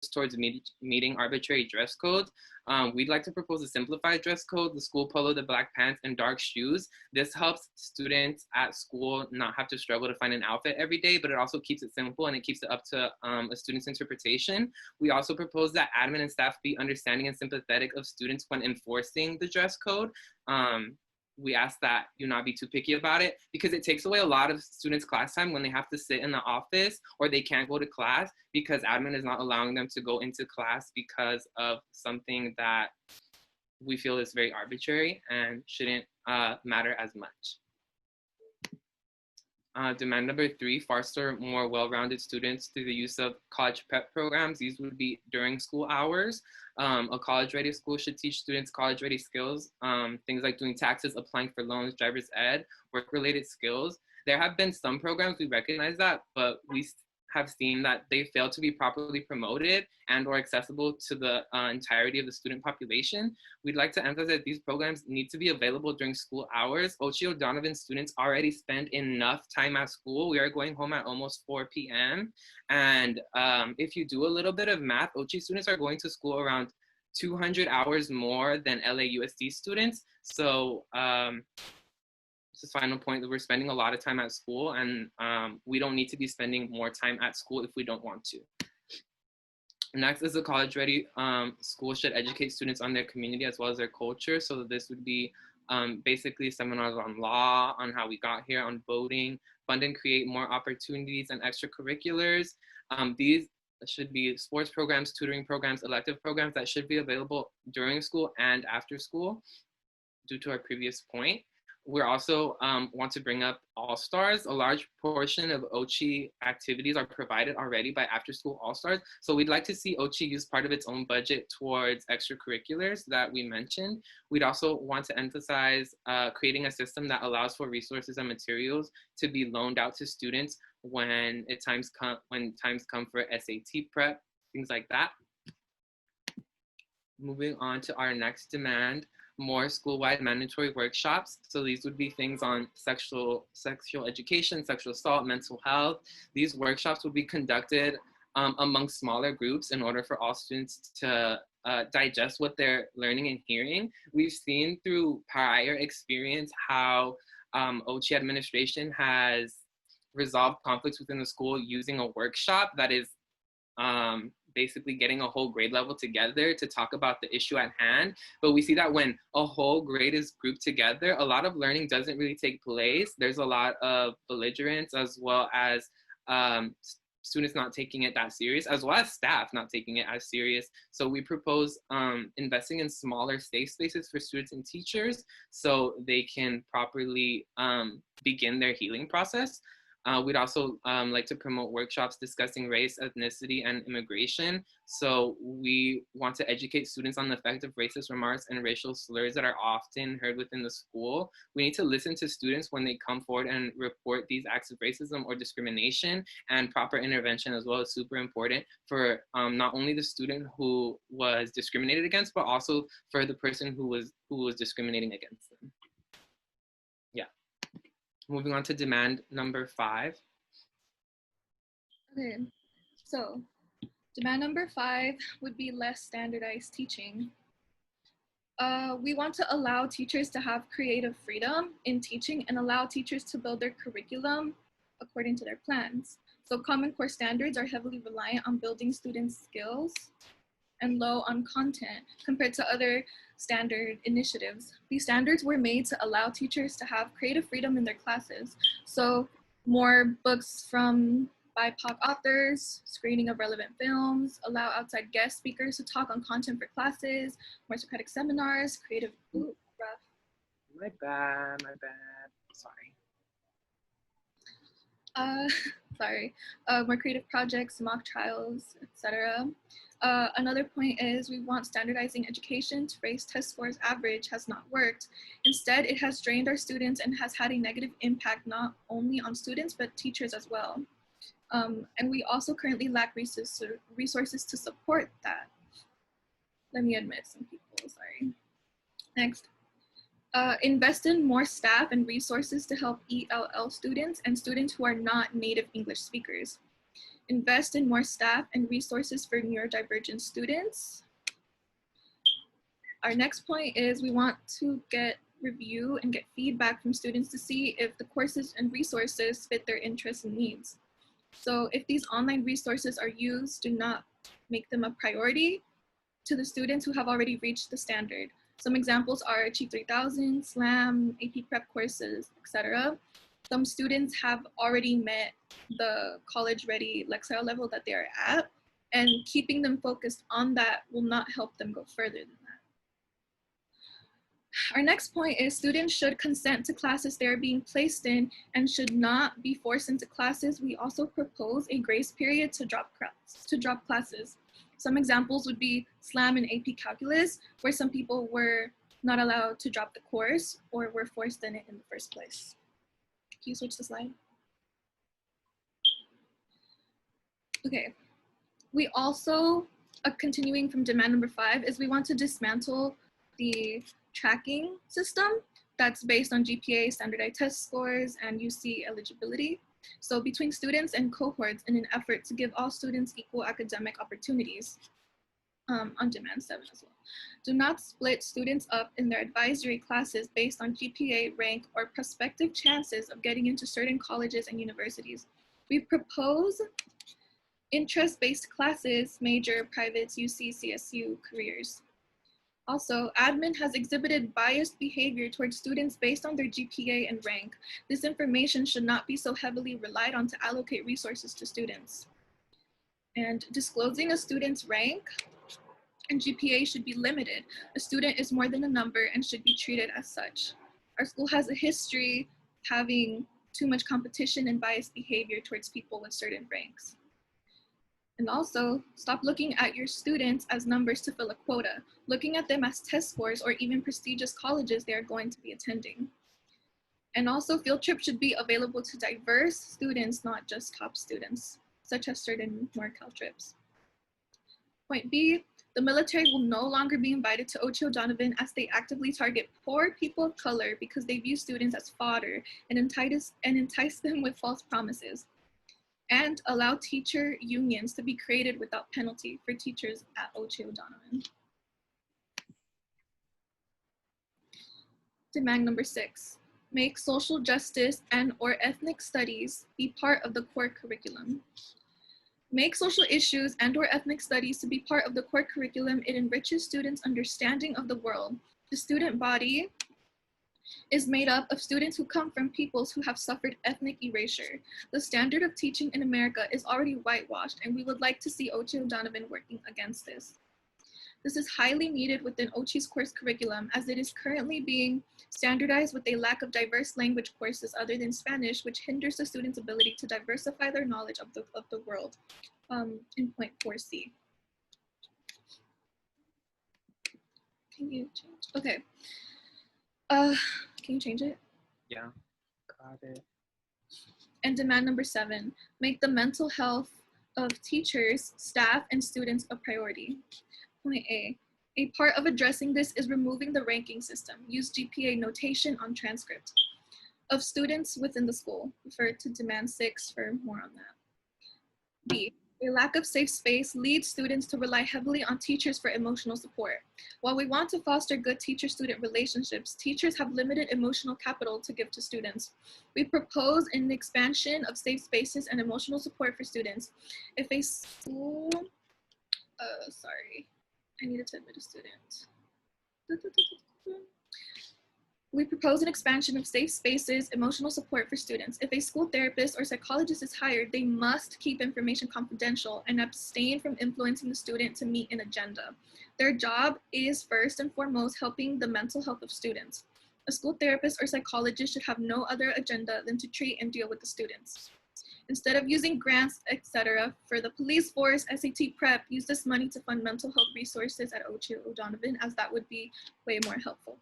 towards meeting arbitrary dress codes. We'd like to propose a simplified dress code: the school polo, the black pants, and dark shoes. This helps students at school not have to struggle to find an outfit every day, but it also keeps it simple and it keeps it up to a student's interpretation. We also propose that admin and staff be understanding and sympathetic of students when enforcing the dress code. We ask that you not be too picky about it, because it takes away a lot of students' class time when they have to sit in the office or they can't go to class because admin is not allowing them to go into class because of something that we feel is very arbitrary and shouldn't matter as much. Demand number 3, foster more well-rounded students through the use of college prep programs. These would be during school hours. A college-ready school should teach students college-ready skills, things like doing taxes, applying for loans, driver's ed, work-related skills. There have been some programs, we recognize that, but we have seen that they fail to be properly promoted and or accessible to the entirety of the student population. We'd like to emphasize that these programs need to be available during school hours. Ouchi-O'Donovan students already spend enough time at school. We are going home at almost 4 p.m. And if you do a little bit of math, Ouchi students are going to school around 200 hours more than LAUSD students. So this final point, that we're spending a lot of time at school, and we don't need to be spending more time at school if we don't want to. Next is the college-ready school should educate students on their community as well as their culture. So this would be basically seminars on law, on how we got here, on voting, fund and create more opportunities and extracurriculars. These should be sports programs, tutoring programs, elective programs that should be available during school and after school due to our previous point. We also want to bring up All-Stars. A large portion of Ouchi activities are provided already by after-school All-Stars. So we'd like to see Ouchi use part of its own budget towards extracurriculars that we mentioned. We'd also want to emphasize creating a system that allows for resources and materials to be loaned out to students when times come for SAT prep, things like that. Moving on to our next demand, more school-wide mandatory workshops. So these would be things on sexual education, sexual assault, mental health. These workshops would be conducted among smaller groups in order for all students to digest what they're learning and hearing. We've seen through prior experience how Ouchi administration has resolved conflicts within the school using a workshop that is basically getting a whole grade level together to talk about the issue at hand. But we see that when a whole grade is grouped together, a lot of learning doesn't really take place. There's a lot of belligerence, as well as students not taking it that serious, as well as staff not taking it as serious. So we propose investing in smaller safe spaces for students and teachers so they can properly begin their healing process. We'd also like to promote workshops discussing race, ethnicity, and immigration. So we want to educate students on the effect of racist remarks and racial slurs that are often heard within the school. We need to listen to students when they come forward and report these acts of racism or discrimination, and proper intervention as well is super important for not only the student who was discriminated against, but also for the person who was discriminating against them. Moving on to demand number 5. Okay, so demand number 5 would be less standardized teaching. We want to allow teachers to have creative freedom in teaching and allow teachers to build their curriculum according to their plans. So Common Core standards are heavily reliant on building students' skills and low on content compared to other standard initiatives. These standards were made to allow teachers to have creative freedom in their classes. So more books from BIPOC authors, screening of relevant films, allow outside guest speakers to talk on content for classes, more Socratic seminars, creative, rough. My bad, sorry. More creative projects, mock trials, etc. Another point is we want standardizing education to raise test scores average has not worked. Instead, it has drained our students and has had a negative impact not only on students, but teachers as well. And we also currently lack resources to support that. Let me admit some people, sorry. Next. Invest in more staff and resources to help ELL students and students who are not native English speakers. invest in more staff and resources for neurodivergent students. Our next point is we want to get review and get feedback from students to see if the courses and resources fit their interests and needs. So if these online resources are used, do not make them a priority to the students who have already reached the standard. Some examples are Achieve 3000, SLAM, AP Prep courses, etc. Some students have already met the college-ready Lexile level that they are at, and keeping them focused on that will not help them go further than that. Our next point is students should consent to classes they are being placed in and should not be forced into classes. We also propose a grace period to drop classes. Some examples would be SLAM and AP Calculus, where some people were not allowed to drop the course or were forced in it in the first place. Can you switch the slide? Okay. We also, continuing from demand number 5, is we want to dismantle the tracking system that's based on GPA, standardized test scores, and UC eligibility. So between students and cohorts in an effort to give all students equal academic opportunities. On demand 7 as well. Do not split students up in their advisory classes based on GPA, rank, or prospective chances of getting into certain colleges and universities. We propose interest-based classes, major, privates, UC, CSU, careers. Also, admin has exhibited biased behavior towards students based on their GPA and rank. This information should not be so heavily relied on to allocate resources to students. And disclosing a student's rank and GPA should be limited. A student is more than a number and should be treated as such. Our school has a history having too much competition and biased behavior towards people with certain ranks. And also, stop looking at your students as numbers to fill a quota, looking at them as test scores or even prestigious colleges they are going to be attending. And also, field trips should be available to diverse students, not just top students, such as certain NorCal trips. Point B, the military will no longer be invited to Ouchi-O'Donovan as they actively target poor people of color because they view students as fodder and entice them with false promises. And allow teacher unions to be created without penalty for teachers at Ouchi-O'Donovan. Demand number 6, make social justice and/or ethnic studies be part of the core curriculum. Make social issues and/or ethnic studies to be part of the core curriculum. It enriches students' understanding of the world. The student body is made up of students who come from peoples who have suffered ethnic erasure. The standard of teaching in America is already whitewashed, and we would like to see Ouchi-O'Donovan working against this. This is highly needed within Ouchi's course curriculum, as it is currently being standardized with a lack of diverse language courses other than Spanish, which hinders the students' ability to diversify their knowledge of the world, in point 4C. Can you change? Okay. Can you change it? Yeah, got it. And demand number 7, make the mental health of teachers, staff, and students a priority. Point A part of addressing this is removing the ranking system. Use GPA notation on transcript of students within the school. Refer to demand 6 for more on that. B, a lack of safe space leads students to rely heavily on teachers for emotional support. While we want to foster good teacher-student relationships, teachers have limited emotional capital to give to students. We propose an expansion of safe spaces and emotional support for students. If a school, sorry, I needed to admit a student. We propose an expansion of safe spaces, emotional support for students. If a school therapist or psychologist is hired, they must keep information confidential and abstain from influencing the student to meet an agenda. Their job is first and foremost helping the mental health of students. A school therapist or psychologist should have no other agenda than to treat and deal with the students. Instead of using grants, etc., for the police force, SAT prep, use this money to fund mental health resources at Ouchi-O'Donovan, as that would be way more helpful.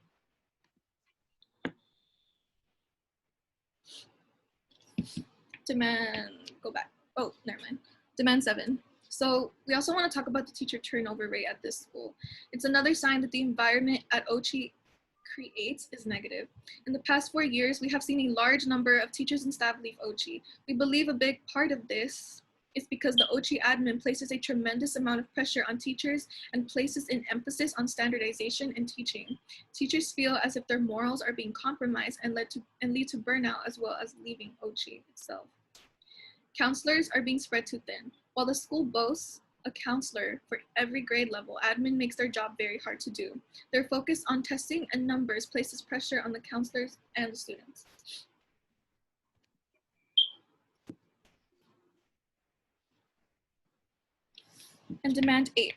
Demand, go back. Oh, never mind. Demand 7. So we also want to talk about the teacher turnover rate at this school. It's another sign that the environment at Ouchi creates is negative. In the past 4 years, we have seen a large number of teachers and staff leave Ouchi. We believe a big part of this is because the Ouchi admin places a tremendous amount of pressure on teachers and places an emphasis on standardization in teaching. Teachers feel as if their morals are being compromised and lead to burnout as well as leaving Ouchi itself. Counselors are being spread too thin. While the school boasts a counselor for every grade level, admin makes their job very hard to do. Their focus on testing and numbers places pressure on the counselors and the students. And demand 8,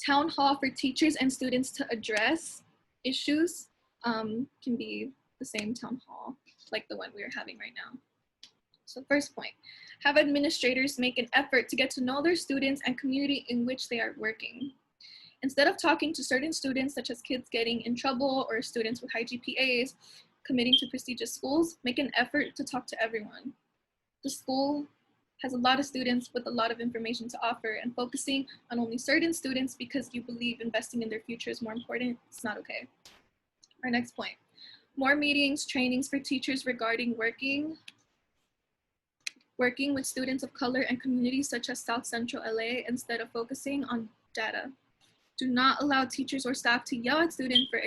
town hall for teachers and students to address issues. Can be the same town hall like the one we are having right now. So first point, have administrators make an effort to get to know their students and community in which they are working. Instead of talking to certain students, such as kids getting in trouble or students with high GPAs, committing to prestigious schools, make an effort to talk to everyone. The school has a lot of students with a lot of information to offer, and focusing on only certain students because you believe investing in their future is more important, it's not okay. Our next point, more meetings, trainings for teachers regarding working with students of color and communities such as South Central LA instead of focusing on data. Do not allow teachers or staff to yell at students for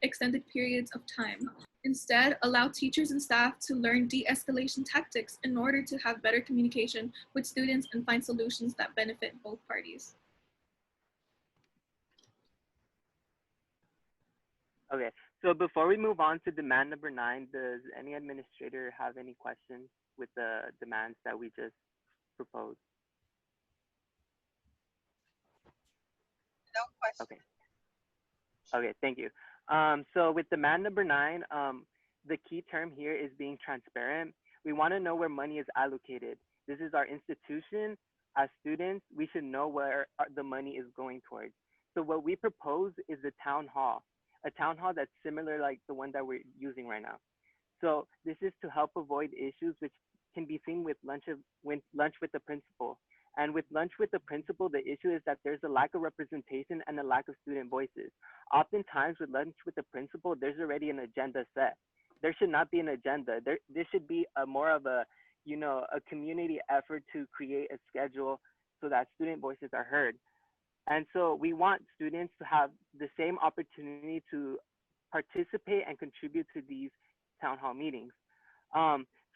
extended periods of time. Instead, allow teachers and staff to learn de-escalation tactics in order to have better communication with students and find solutions that benefit both parties. Okay, so before we move on to demand number 9, does any administrator have any questions with the demands that we just proposed? No question. Okay. Okay, thank you. So with demand number 9, the key term here is being transparent. We want to know where money is allocated. This is our institution. As students, we should know where the money is going towards. So what we propose is a town hall that's similar like the one that we're using right now. So this is to help avoid issues which can be seen with lunch with the principal. And with lunch with the principal, the issue is that there's a lack of representation and a lack of student voices. Oftentimes with lunch with the principal, there's already an agenda set. There should not be an agenda. This should be more of a community effort to create a schedule so that student voices are heard. And so we want students to have the same opportunity to participate and contribute to these town hall meetings.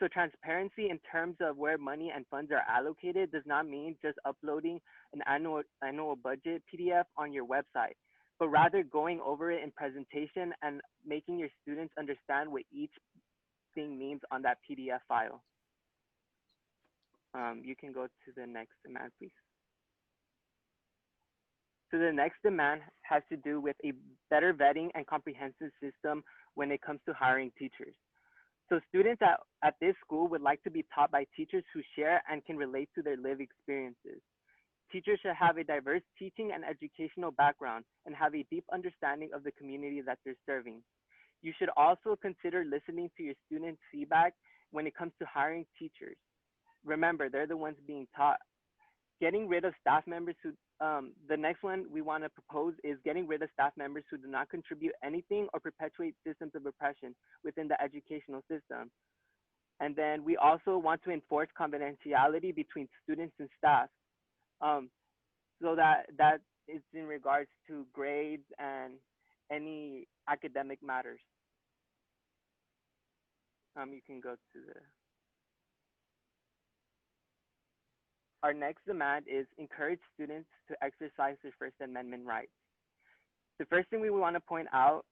So transparency in terms of where money and funds are allocated does not mean just uploading an annual budget PDF on your website, but rather going over it in presentation and making your students understand what each thing means on that PDF file. You can go to the next demand, please. So the next demand has to do with a better vetting and comprehensive system when it comes to hiring teachers. So students at this school would like to be taught by teachers who share and can relate to their lived experiences. Teachers should have a diverse teaching and educational background and have a deep understanding of the community that they're serving. You should also consider listening to your students' feedback when it comes to hiring teachers. Remember, they're the ones being taught. Getting rid of staff members who, the next one we want to propose is getting rid of staff members who do not contribute anything or perpetuate systems of oppression within the educational system. And then we also want to enforce confidentiality between students and staff. So that is in regards to grades and any academic matters. You can go to the. Our next demand is encourage students to exercise their First Amendment rights. The first thing we want to point out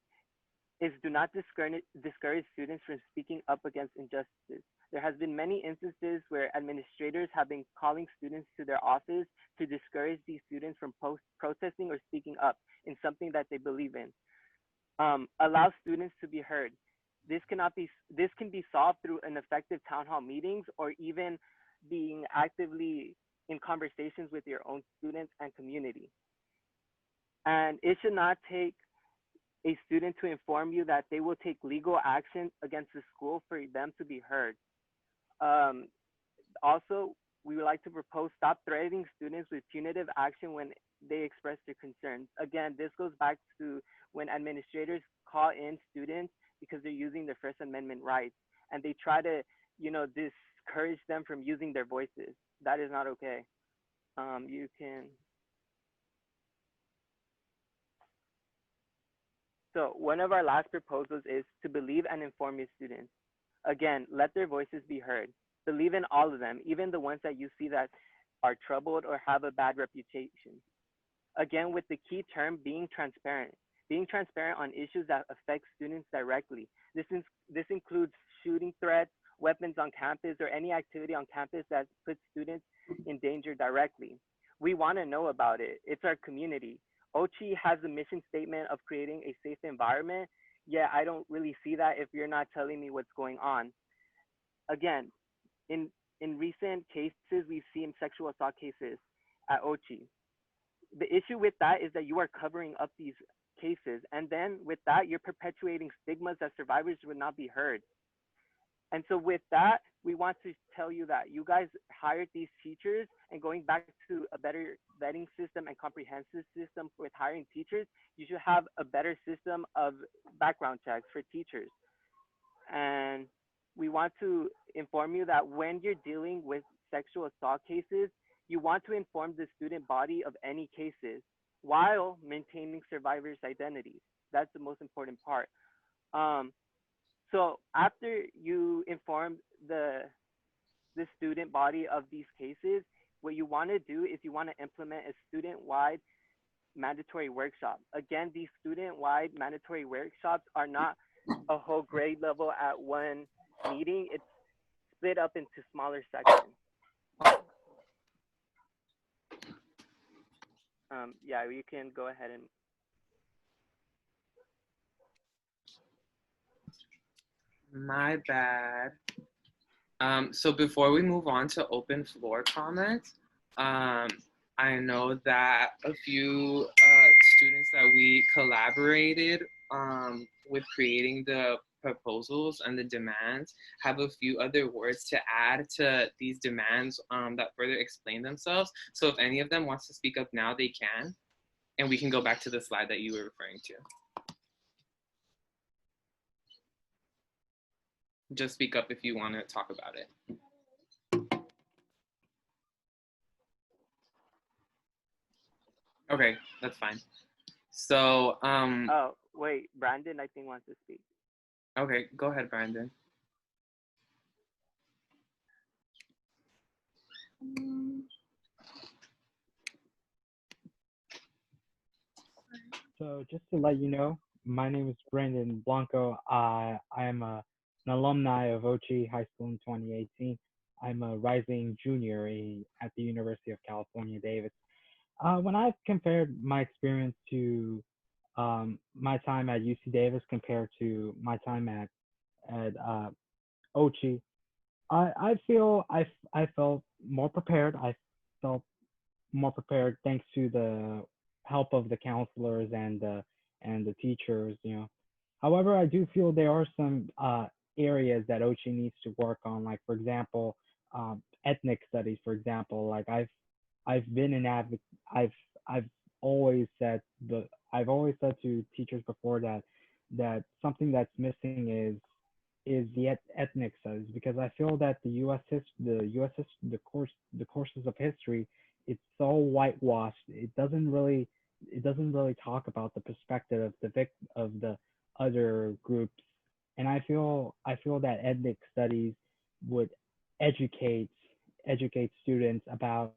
is do not discourage students from speaking up against injustices. There has been many instances where administrators have been calling students to their office to discourage these students from protesting or speaking up in something that they believe in. Allow students to be heard. This can be solved through an effective town hall meetings or even being actively in conversations with your own students and community. And it should not take a student to inform you that they will take legal action against the school for them to be heard. Also, we would like to propose stop threatening students with punitive action when they express their concerns. Again, this goes back to when administrators call in students because they're using their First Amendment rights and they try to, discourage them from using their voices. that is not okay. You can. So one of our last proposals is to believe and inform your students. Again, let their voices be heard. Believe in all of them, even the ones that you see that are troubled or have a bad reputation. Again, with the key term being transparent on issues that affect students directly. This includes shooting threats, weapons on campus, or any activity on campus that puts students in danger directly. We want to know about it. It's our community. Ochi has a mission statement of creating a safe environment. Yeah, I don't really see that if you're not telling me what's going on. Again, in in recent cases, we've seen sexual assault cases at Ochi. The issue with that is that you are covering up these cases, and then with that, you're perpetuating stigmas that survivors would not be heard. And so with that, we want to tell you that you guys hired these teachers, and going back to a better vetting system and comprehensive system with hiring teachers, you should have a better system of background checks for teachers. And we want to inform you that when you're dealing with sexual assault cases, you want to inform the student body of any cases while maintaining survivors' identities. That's the most important part. Um, so after you inform the student body of these cases, what you want to do is you want to implement a student-wide mandatory workshop. Again, these student-wide mandatory workshops are not a whole grade level at one meeting. It's split up into smaller sections. Yeah, you can go ahead and. My bad. So before we move on to open floor comments, I know that a few students that we collaborated with creating the proposals and the demands have a few other words to add to these demands that further explain themselves. So if any of them wants to speak up now, they can, and we can go back to the slide that you were referring to. Just speak up if you want to talk about it. Okay, that's fine. So, Oh, wait, Brandon, I think wants to speak. Okay, go ahead, Brandon. So just to let you know, my name is Brandon Blanco. I am an alumni of Ochi High School in 2018. I'm a rising junior at the University of California, Davis. When I've compared my experience to my time at UC Davis compared to my time at Ochi, I feel I felt more prepared. I felt more prepared thanks to the help of the counselors and the teachers. However, I do feel there are some areas that Ochi needs to work on. Like for example, ethnic studies. For example, like I've been an advocate. I've I've always said the I've always said to teachers before that something that's missing is the ethnic studies, because I feel that the courses of history, it's so whitewashed. It doesn't really talk about the perspective of the other groups, and I feel that ethnic studies would educate educate students about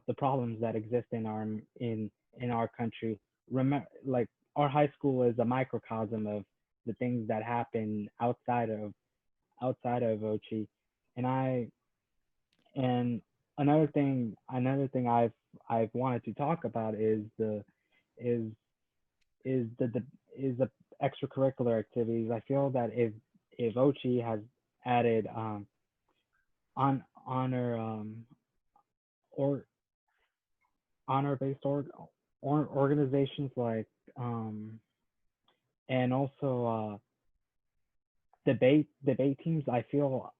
the problems that exist in our country. Remember, like, our high school is a microcosm of the things that happen outside of Ochi, and I and another thing I've wanted to talk about is is the extracurricular activities. I feel that if Ochi has added on or honor based organizations like um and also debate teams, I feel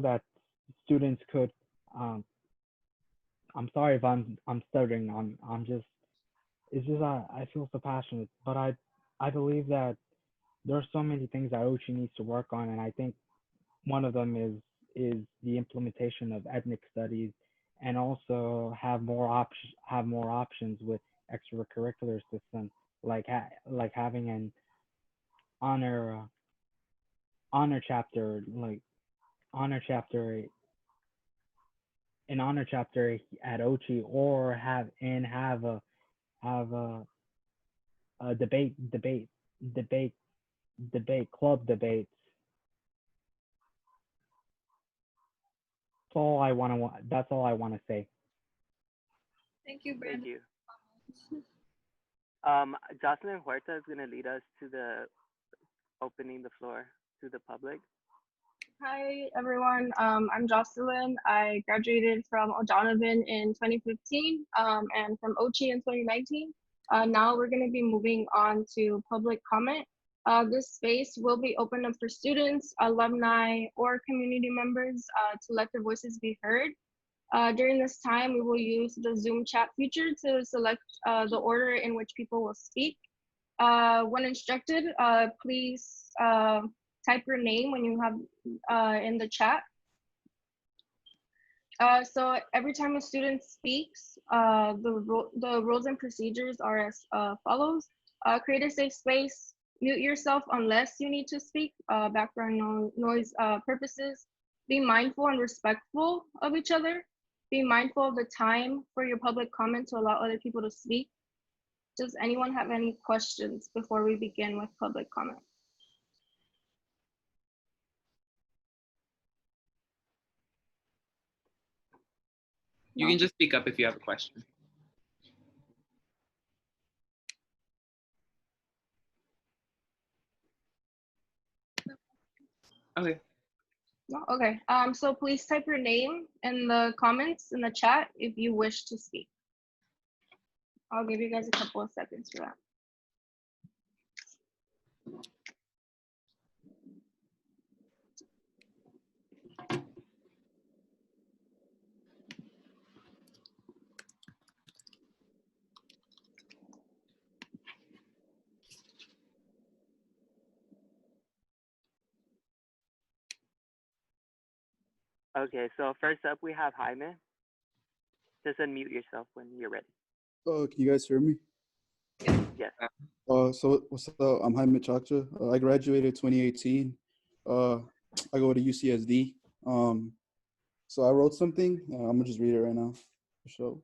that students could um I'm sorry if I'm stuttering. I'm just it's just I feel so passionate, but I believe that there are so many things that Ochi needs to work on, and I think one of them is the implementation of ethnic studies, and also have more options with extracurricular systems like like having an honor honor chapter like honor chapter an honor chapter at Ochi, or have a debate club debates. That's all I want to say. Thank you, Thank Brandon. you. Jocelyn Huerta is going to lead us to the opening the floor to the public. Hi, everyone. I'm Jocelyn. I graduated from O'Donovan in 2015 and from Ochi in 2019. Now we're going to be moving on to public comment. This space will be open up for students, alumni, or community members to let their voices be heard. During this time, we will use the Zoom chat feature to select the order in which people will speak. When instructed, please type your name when you have in the chat. So every time a student speaks, the rules and procedures are as follows. Create a safe space, mute yourself unless you need to speak, background noise purposes. Be mindful and respectful of each other. Be mindful of the time for your public comment to allow other people to speak. Does anyone have any questions before we begin with public comment? You can just speak up if you have a question. Okay. No? Okay. So please type your name in the comments in the chat if you wish to speak. I'll give you guys a couple of seconds for that. Okay, so first up we have Jaime. Just unmute yourself when you're ready. Can you guys hear me? Yes. So what's up? I'm Jaime Chacha. I graduated 2018. I go to UCSD. So I wrote something. I'm gonna just read it right now for show.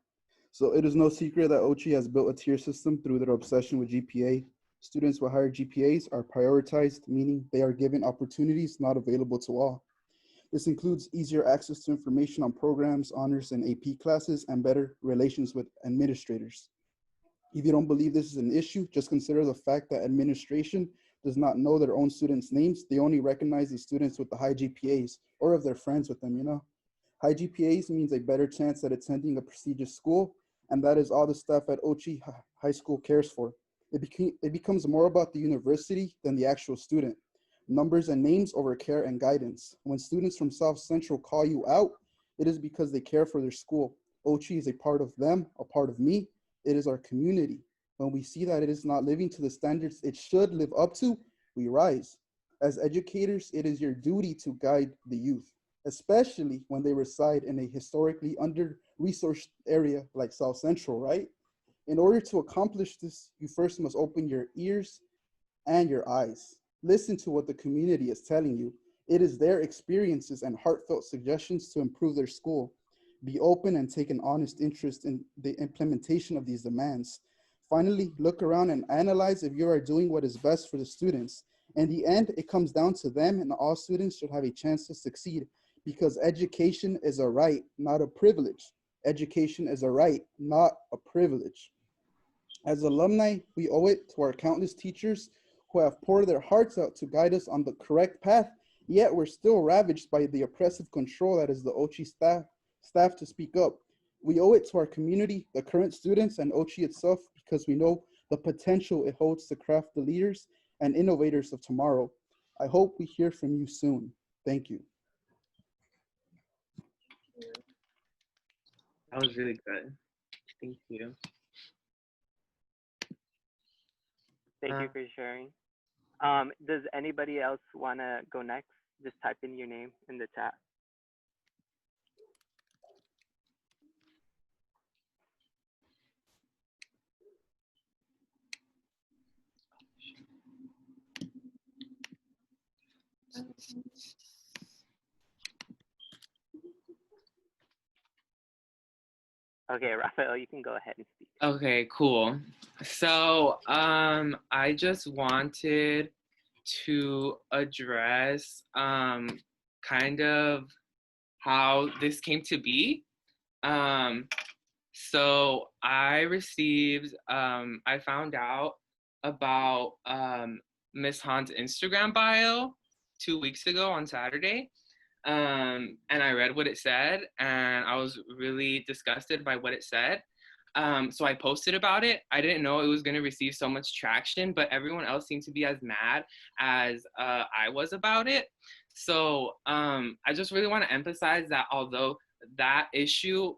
So it is no secret that Ochi has built a tier system through their obsession with GPA. Students with higher GPAs are prioritized, meaning they are given opportunities not available to all. This includes easier access to information on programs, honors, and AP classes, and better relations with administrators. If you don't believe this is an issue, just consider the fact that administration does not know their own students' names. They only recognize the students with the high GPAs, or if they're friends with them, you know. High GPAs means a better chance at attending a prestigious school, and that is all the staff at Ochi High School cares for. It becomes more about the university than the actual student. Numbers and names over care and guidance. When students from South Central call you out, it is because they care for their school. Ochi is a part of them, a part of me. It is our community. When we see that it is not living to the standards it should live up to, we rise. As educators, it is your duty to guide the youth, especially when they reside in a historically under-resourced area like South Central, right? In order to accomplish this, you first must open your ears and your eyes. Listen to what the community is telling you. It is their experiences and heartfelt suggestions to improve their school. Be open and take an honest interest in the implementation of these demands. Finally, look around and analyze if you are doing what is best for the students. In the end, it comes down to them, and all students should have a chance to succeed, because education is a right, not a privilege. Education is a right, not a privilege. As alumni, we owe it to our countless teachers who have poured their hearts out to guide us on the correct path, yet we're still ravaged by the oppressive control that is the Ochi staff to speak up. We owe it to our community, the current students, and Ochi itself, because we know the potential it holds to craft the leaders and innovators of tomorrow. I hope we hear from you soon. Thank you. That was really good. Thank you. Thank you for sharing. Does anybody else want to go next? Just type in your name in the chat. Okay, Rafael, you can go ahead and speak. Okay, cool. So I just wanted to address kind of how this came to be. So I found out about Miss Han's Instagram bio 2 weeks ago on Saturday. And I read what it said, and I was really disgusted by what it said. So I posted about it. I didn't know it was going to receive so much traction, but everyone else seemed to be as mad as I was about it. So I just really want to emphasize that although that issue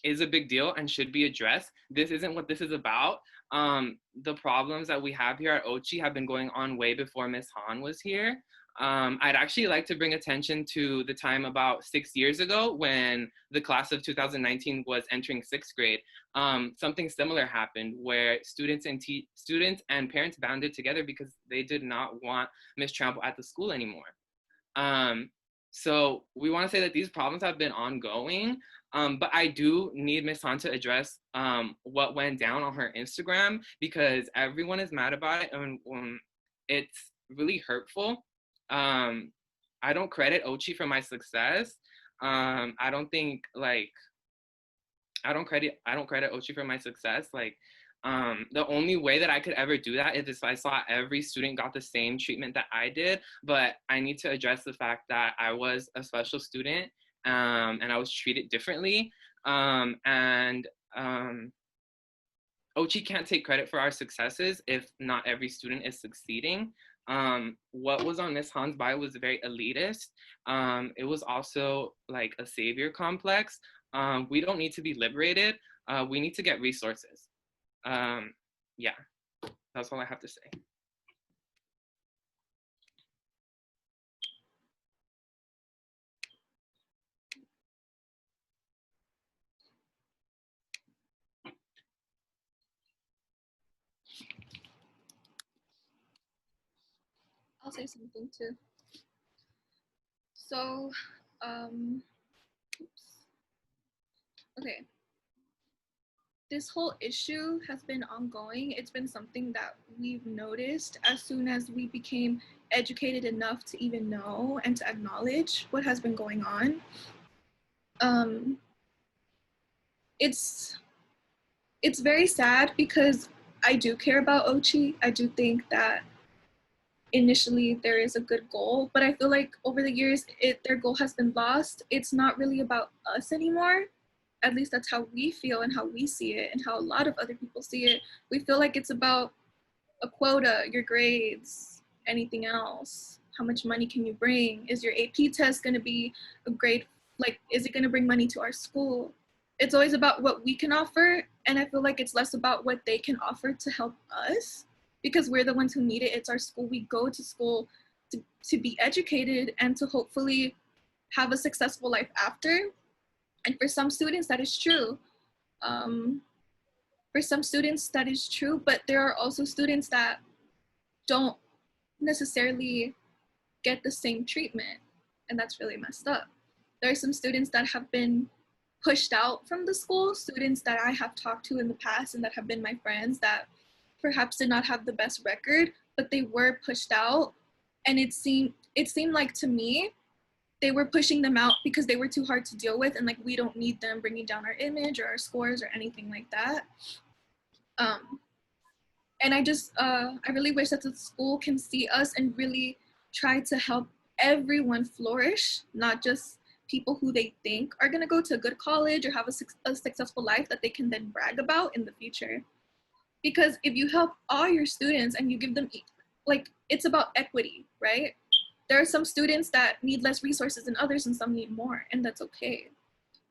is a big deal and should be addressed, this isn't what this is about. The problems that we have here at Ouchi have been going on way before Miss Han was here. I'd actually like to bring attention to the time about 6 years ago when the class of 2019 was entering 6th grade. Something similar happened where students and parents banded together because they did not want Miss Trample at the school anymore. So we want to say that these problems have been ongoing, but I do need Miss Han to address what went down on her Instagram because everyone is mad about it and it's really hurtful. I don't credit Ouchi for my success. I don't credit Ouchi for my success. The only way that I could ever do that is if I saw every student got the same treatment that I did. But I need to address the fact that I was a special student and I was treated differently. Ouchi can't take credit for our successes if not every student is succeeding. What was on Miss Han's bio was very elitist. It was also like a savior complex. We don't need to be liberated. We need to get resources. Yeah, that's all I have to say. I'll say something too. So, okay. This whole issue has been ongoing. It's been something that we've noticed as soon as we became educated enough to even know and to acknowledge what has been going on. It's very sad because I do care about Ouchi. I do think that initially there is a good goal, but I feel like over the years their goal has been lost. It's not really about us anymore. At least that's how we feel and how we see it and how a lot of other people see it. We feel like it's about a quota, your grades, anything else. How much money can you bring? Is your AP test going to be a grade? Like, is it going to bring money to our school? It's always about what we can offer. And I feel like it's less about what they can offer to help us because we're the ones who need it. It's our school. We go to school to be educated and to hopefully have a successful life after. And for some students, that is true. For some students, that is true, but there are also students that don't necessarily get the same treatment, and that's really messed up. There are some students that have been pushed out from the school, students that I have talked to in the past and that have been my friends that perhaps did not have the best record, but they were pushed out, and it seemed like to me, they were pushing them out because they were too hard to deal with and like we don't need them bringing down our image or our scores or anything like that. And I really wish that the school can see us and really try to help everyone flourish, not just people who they think are gonna go to a good college or have a successful life that they can then brag about in the future. Because if you help all your students and you give them, like, it's about equity, right? There are some students that need less resources than others and some need more, and that's okay.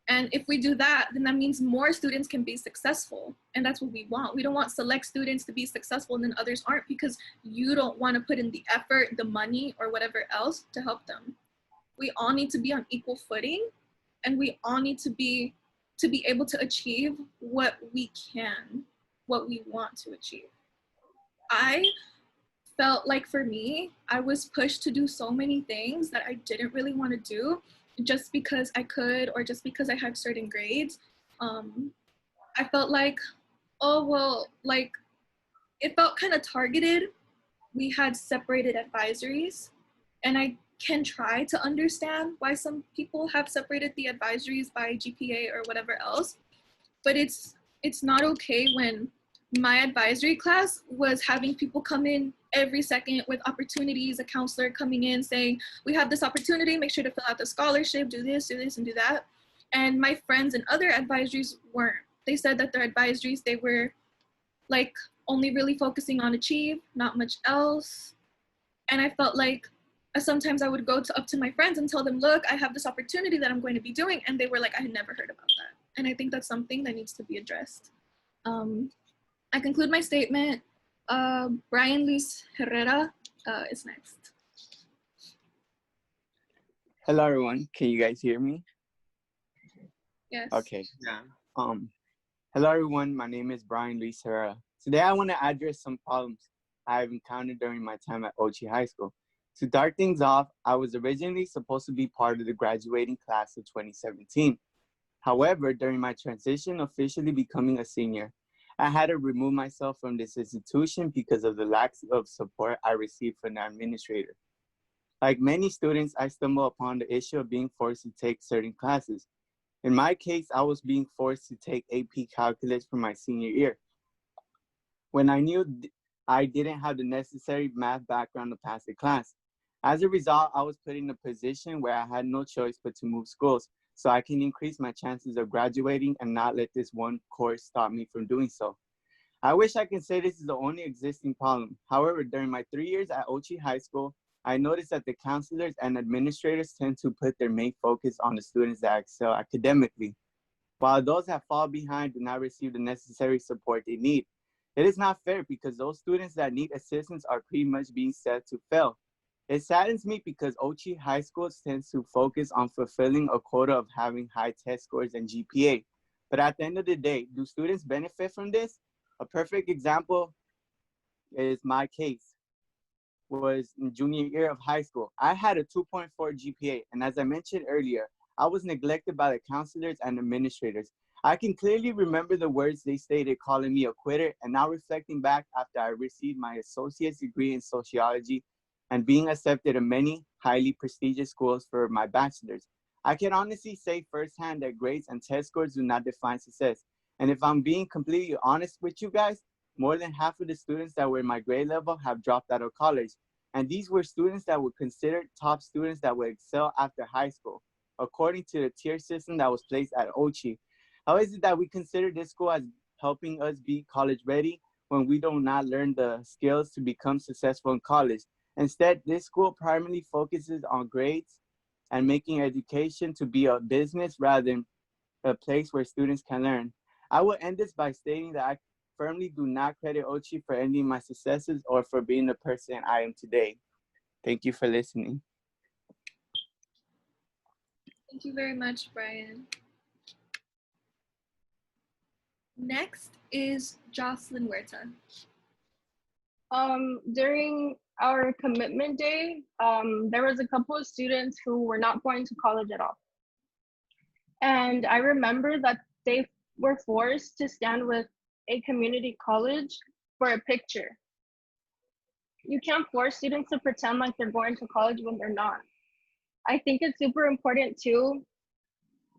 And if we do that, then that means more students can be successful. And that's what we want. We don't want select students to be successful and then others aren't because you don't want to put in the effort, the money, or whatever else to help them. We all need to be on equal footing and we all need to be able to achieve what we can, what we want to achieve. I felt like for me, I was pushed to do so many things that I didn't really want to do just because I could or just because I had certain grades. I felt like, oh, well, like it felt kind of targeted. We had separated advisories, and I can try to understand why some people have separated the advisories by GPA or whatever else, but it's not okay when my advisory class was having people come in every second with opportunities, a counselor coming in saying, we have this opportunity, make sure to fill out the scholarship, do this, and do that. And my friends in other advisories weren't. They said that their advisories, they were like only really focusing on achieve, not much else. And I felt like sometimes I would go up to my friends and tell them, look, I have this opportunity that I'm going to be doing. And they were like, I had never heard about that. And I think that's something that needs to be addressed. I conclude my statement. Brian Luis Herrera is next. Hello, everyone. Can you guys hear me? Yes. Okay. Yeah. Hello, everyone. My name is Brian Luis Herrera. Today, I want to address some problems I've encountered during my time at Ouchi High School. To start things off, I was originally supposed to be part of the graduating class of 2017. However, during my transition officially becoming a senior, I had to remove myself from this institution because of the lack of support I received from the administrator. Like many students, I stumbled upon the issue of being forced to take certain classes. In my case, I was being forced to take AP Calculus for my senior year, when I knew I didn't have the necessary math background to pass the class. As a result, I was put in a position where I had no choice but to move schools so I can increase my chances of graduating and not let this one course stop me from doing so. I wish I can say this is the only existing problem. However, during my 3 years at Ouchi High School, I noticed that the counselors and administrators tend to put their main focus on the students that excel academically, while those that fall behind do not receive the necessary support they need. It is not fair because those students that need assistance are pretty much being set to fail. It saddens me because Ouchi High School tends to focus on fulfilling a quota of having high test scores and GPA. But at the end of the day, do students benefit from this? A perfect example is my case. Was in junior year of high school. I had a 2.4 GPA, and as I mentioned earlier, I was neglected by the counselors and administrators. I can clearly remember the words they stated, calling me a quitter, and now reflecting back after I received my associate's degree in sociology and being accepted in many highly prestigious schools for my bachelor's. I can honestly say firsthand that grades and test scores do not define success. And if I'm being completely honest with you guys, more than half of the students that were in my grade level have dropped out of college. And these were students that were considered top students that would excel after high school, according to the tier system that was placed at Ouchi. How is it that we consider this school as helping us be college ready when we do not learn the skills to become successful in college? Instead, this school primarily focuses on grades and making education to be a business rather than a place where students can learn. I will end this by stating that I firmly do not credit Ouchi for any of my successes or for being the person I am today. Thank you for listening. Thank you very much, Brian. Next is Jocelyn Huerta. During our commitment day, there was a couple of students who were not going to college at all. And I remember that they were forced to stand with a community college for a picture. You can't force students to pretend like they're going to college when they're not. I think it's super important too,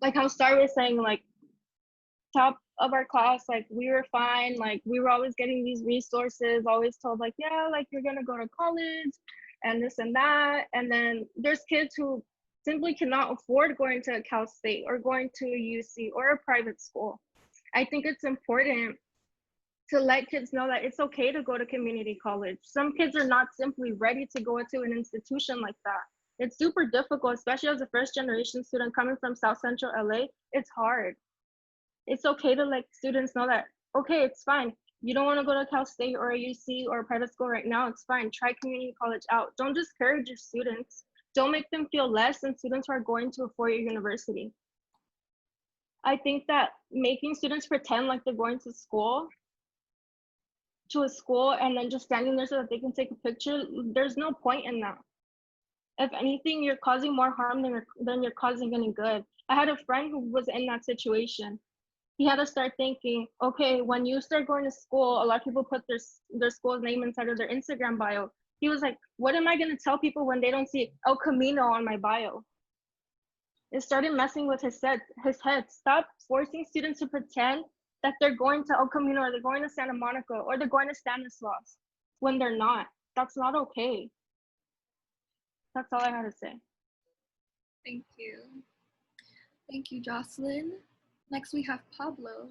like how Star was saying, like top of our class, like we were fine, like we were always getting these resources, always told like, yeah, like you're gonna go to college and this and that. And then there's kids who simply cannot afford going to Cal State or going to a UC or a private school. I think it's important to let kids know that it's okay to go to community college. Some kids are not simply ready to go into an institution like that. It's super difficult, especially as a first generation student coming from South Central LA. It's hard. It's okay to let students know that, okay, it's fine. You don't want to go to Cal State or a UC or a private school right now, it's fine. Try community college out. Don't discourage your students. Don't make them feel less than students who are going to a four-year university. I think that making students pretend like they're going to school to a school and then just standing there so that they can take a picture, there's no point in that. If anything, you're causing more harm than you're causing any good. I had a friend who was in that situation. He had to start thinking, okay, when you start going to school, a lot of people put their school's name inside of their Instagram bio. He was like, what am I going to tell people when they don't see El Camino on my bio? It started messing with his head. Stop forcing students to pretend that they're going to El Camino or they're going to Santa Monica or they're going to Stanislaus when they're not. That's not okay. That's all I had to say. Thank you. Thank you, Jocelyn. Next, we have Pablo.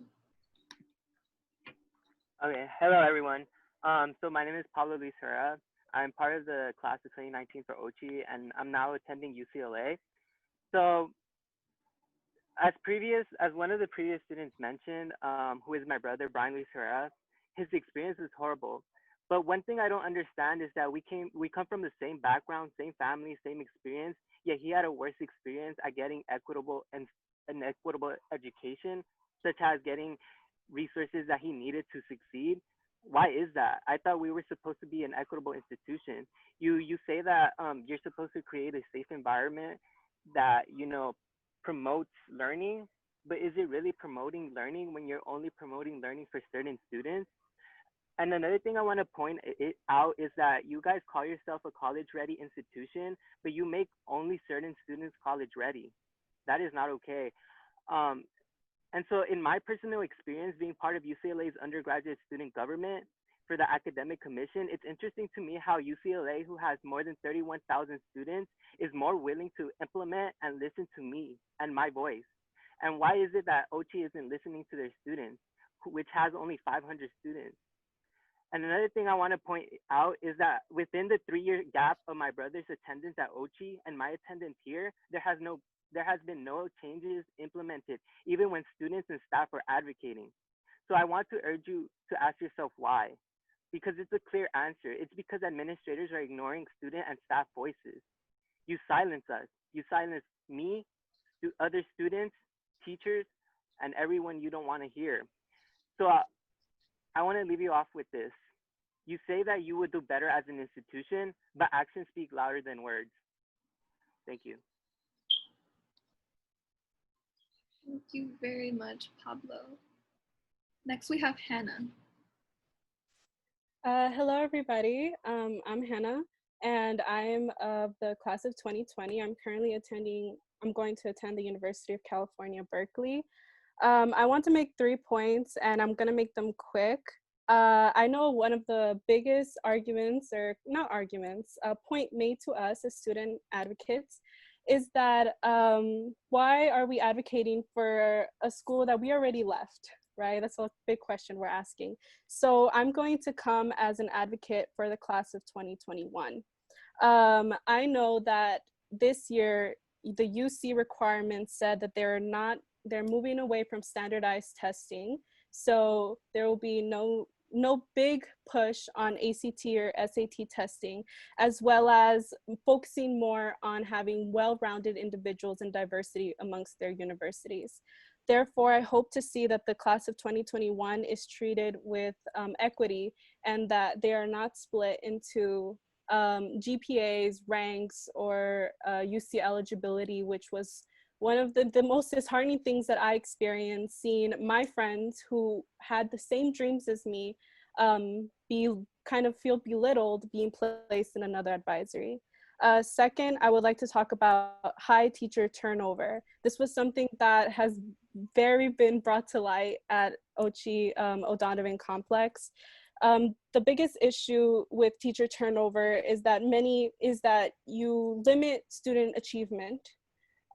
Okay, hello everyone. So my name is Pablo Luis Herrera. I'm part of the class of 2019 for Ouchi, and I'm now attending UCLA. So as one of the previous students mentioned, who is my brother, Brian Luis Herrera, his experience is horrible. But one thing I don't understand is that we come from the same background, same family, same experience, yet he had a worse experience at getting an equitable education, such as getting resources that he needed to succeed. Why is that? I thought we were supposed to be an equitable institution. You say that you're supposed to create a safe environment that, promotes learning, but is it really promoting learning when you're only promoting learning for certain students? And another thing I want to point out is that you guys call yourself a college-ready institution, but you make only certain students college-ready. That is not okay. And so in my personal experience being part of UCLA's undergraduate student government for the academic commission, it's interesting to me how UCLA, who has more than 31,000 students, is more willing to implement and listen to me and my voice. And why is it that Ouchi isn't listening to their students, which has only 500 students? And another thing I want to point out is that within the 3-year gap of my brother's attendance at Ouchi and my attendance here, there has been no changes implemented, even when students and staff are advocating. So I want to urge you to ask yourself why, because it's a clear answer. It's because administrators are ignoring student and staff voices. You silence us. You silence me, other students, teachers, and everyone you don't want to hear. So I want to leave you off with this. You say that you would do better as an institution, but actions speak louder than words. Thank you. Thank you very much, Pablo. Next, we have Hannah. Hello, everybody. I'm Hannah, and I'm of the class of 2020. I'm going to attend the University of California, Berkeley. I want to make 3 points, and I'm going to make them quick. I know one of the biggest arguments, or not arguments, a point made to us as student advocates is that why are we advocating for a school that we already left, right? That's a big question we're asking. So I'm going to come as an advocate for the class of 2021. I know that this year, the UC requirements said that they're moving away from standardized testing. So there will be no big push on ACT or SAT testing, as well as focusing more on having well-rounded individuals and diversity amongst their universities. Therefore, I hope to see that the class of 2021 is treated with equity and that they are not split into GPAs, ranks, or UC eligibility, which was one of the most disheartening things that I experienced, seeing my friends who had the same dreams as me feel belittled being placed in another advisory. Second, I would like to talk about high teacher turnover. This was something that has been brought to light at Ouchi-O'Donovan complex. The biggest issue with teacher turnover is that you limit student achievement.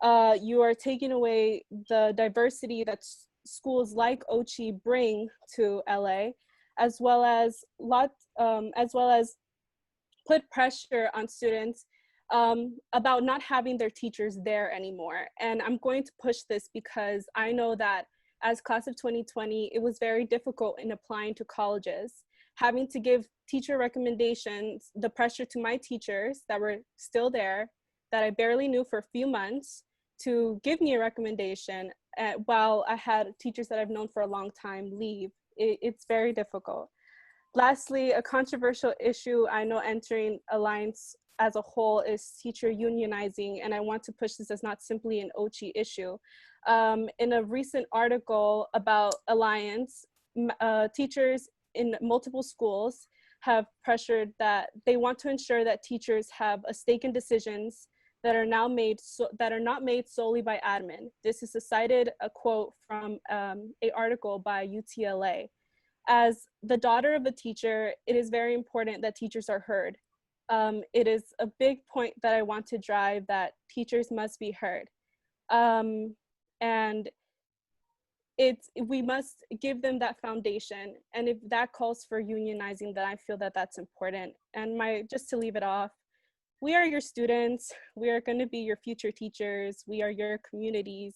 You are taking away the diversity that schools like Ouchi bring to LA, as well as put pressure on students about not having their teachers there anymore. And I'm going to push this because I know that as class of 2020, it was very difficult in applying to colleges, having to give teacher recommendations, the pressure to my teachers that were still there, that I barely knew for a few months, to give me a recommendation while I had teachers that I've known for a long time leave. It's very difficult. Lastly, a controversial issue I know entering Alliance as a whole is teacher unionizing, and I want to push this as not simply an Ouchi issue. In a recent article about Alliance, teachers in multiple schools have pressured that they want to ensure that teachers have a stake in decisions that are now made that are not made solely by admin. This is cited a quote from an article by UTLA. As the daughter of a teacher, it is very important that teachers are heard. It is a big point that I want to drive, that teachers must be heard. And we must give them that foundation. And if that calls for unionizing, then I feel that that's important. And just to leave it off, we are your students. We are going to be your future teachers. We are your communities.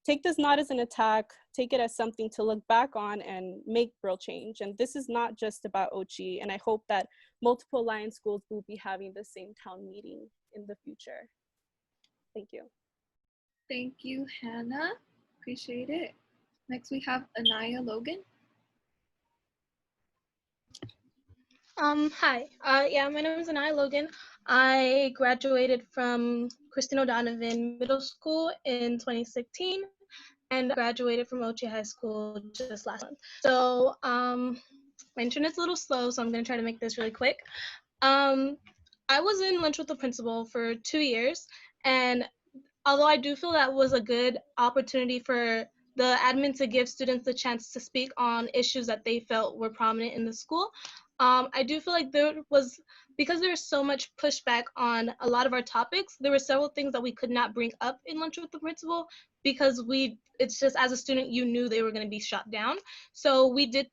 Take this not as an attack, take it as something to look back on and make real change. And this is not just about Ouchi, and I hope that multiple Alliance schools will be having the same town meeting in the future. Thank you. Thank you, Hannah. Appreciate it. Next we have Anaya Logan. Hi. Yeah, my name is Anaya Logan. I graduated from Ouchi-O'Donovan Middle School in 2016 and graduated from Ouchi High School just last month. So my internet's a little slow, so I'm going to try to make this really quick. I was in lunch with the principal for 2 years, and although I do feel that was a good opportunity for the admin to give students the chance to speak on issues that they felt were prominent in the school, I do feel like because there was so much pushback on a lot of our topics, there were several things that we could not bring up in lunch with the principal because it's just, as a student, you knew they were going to be shut down. So we did,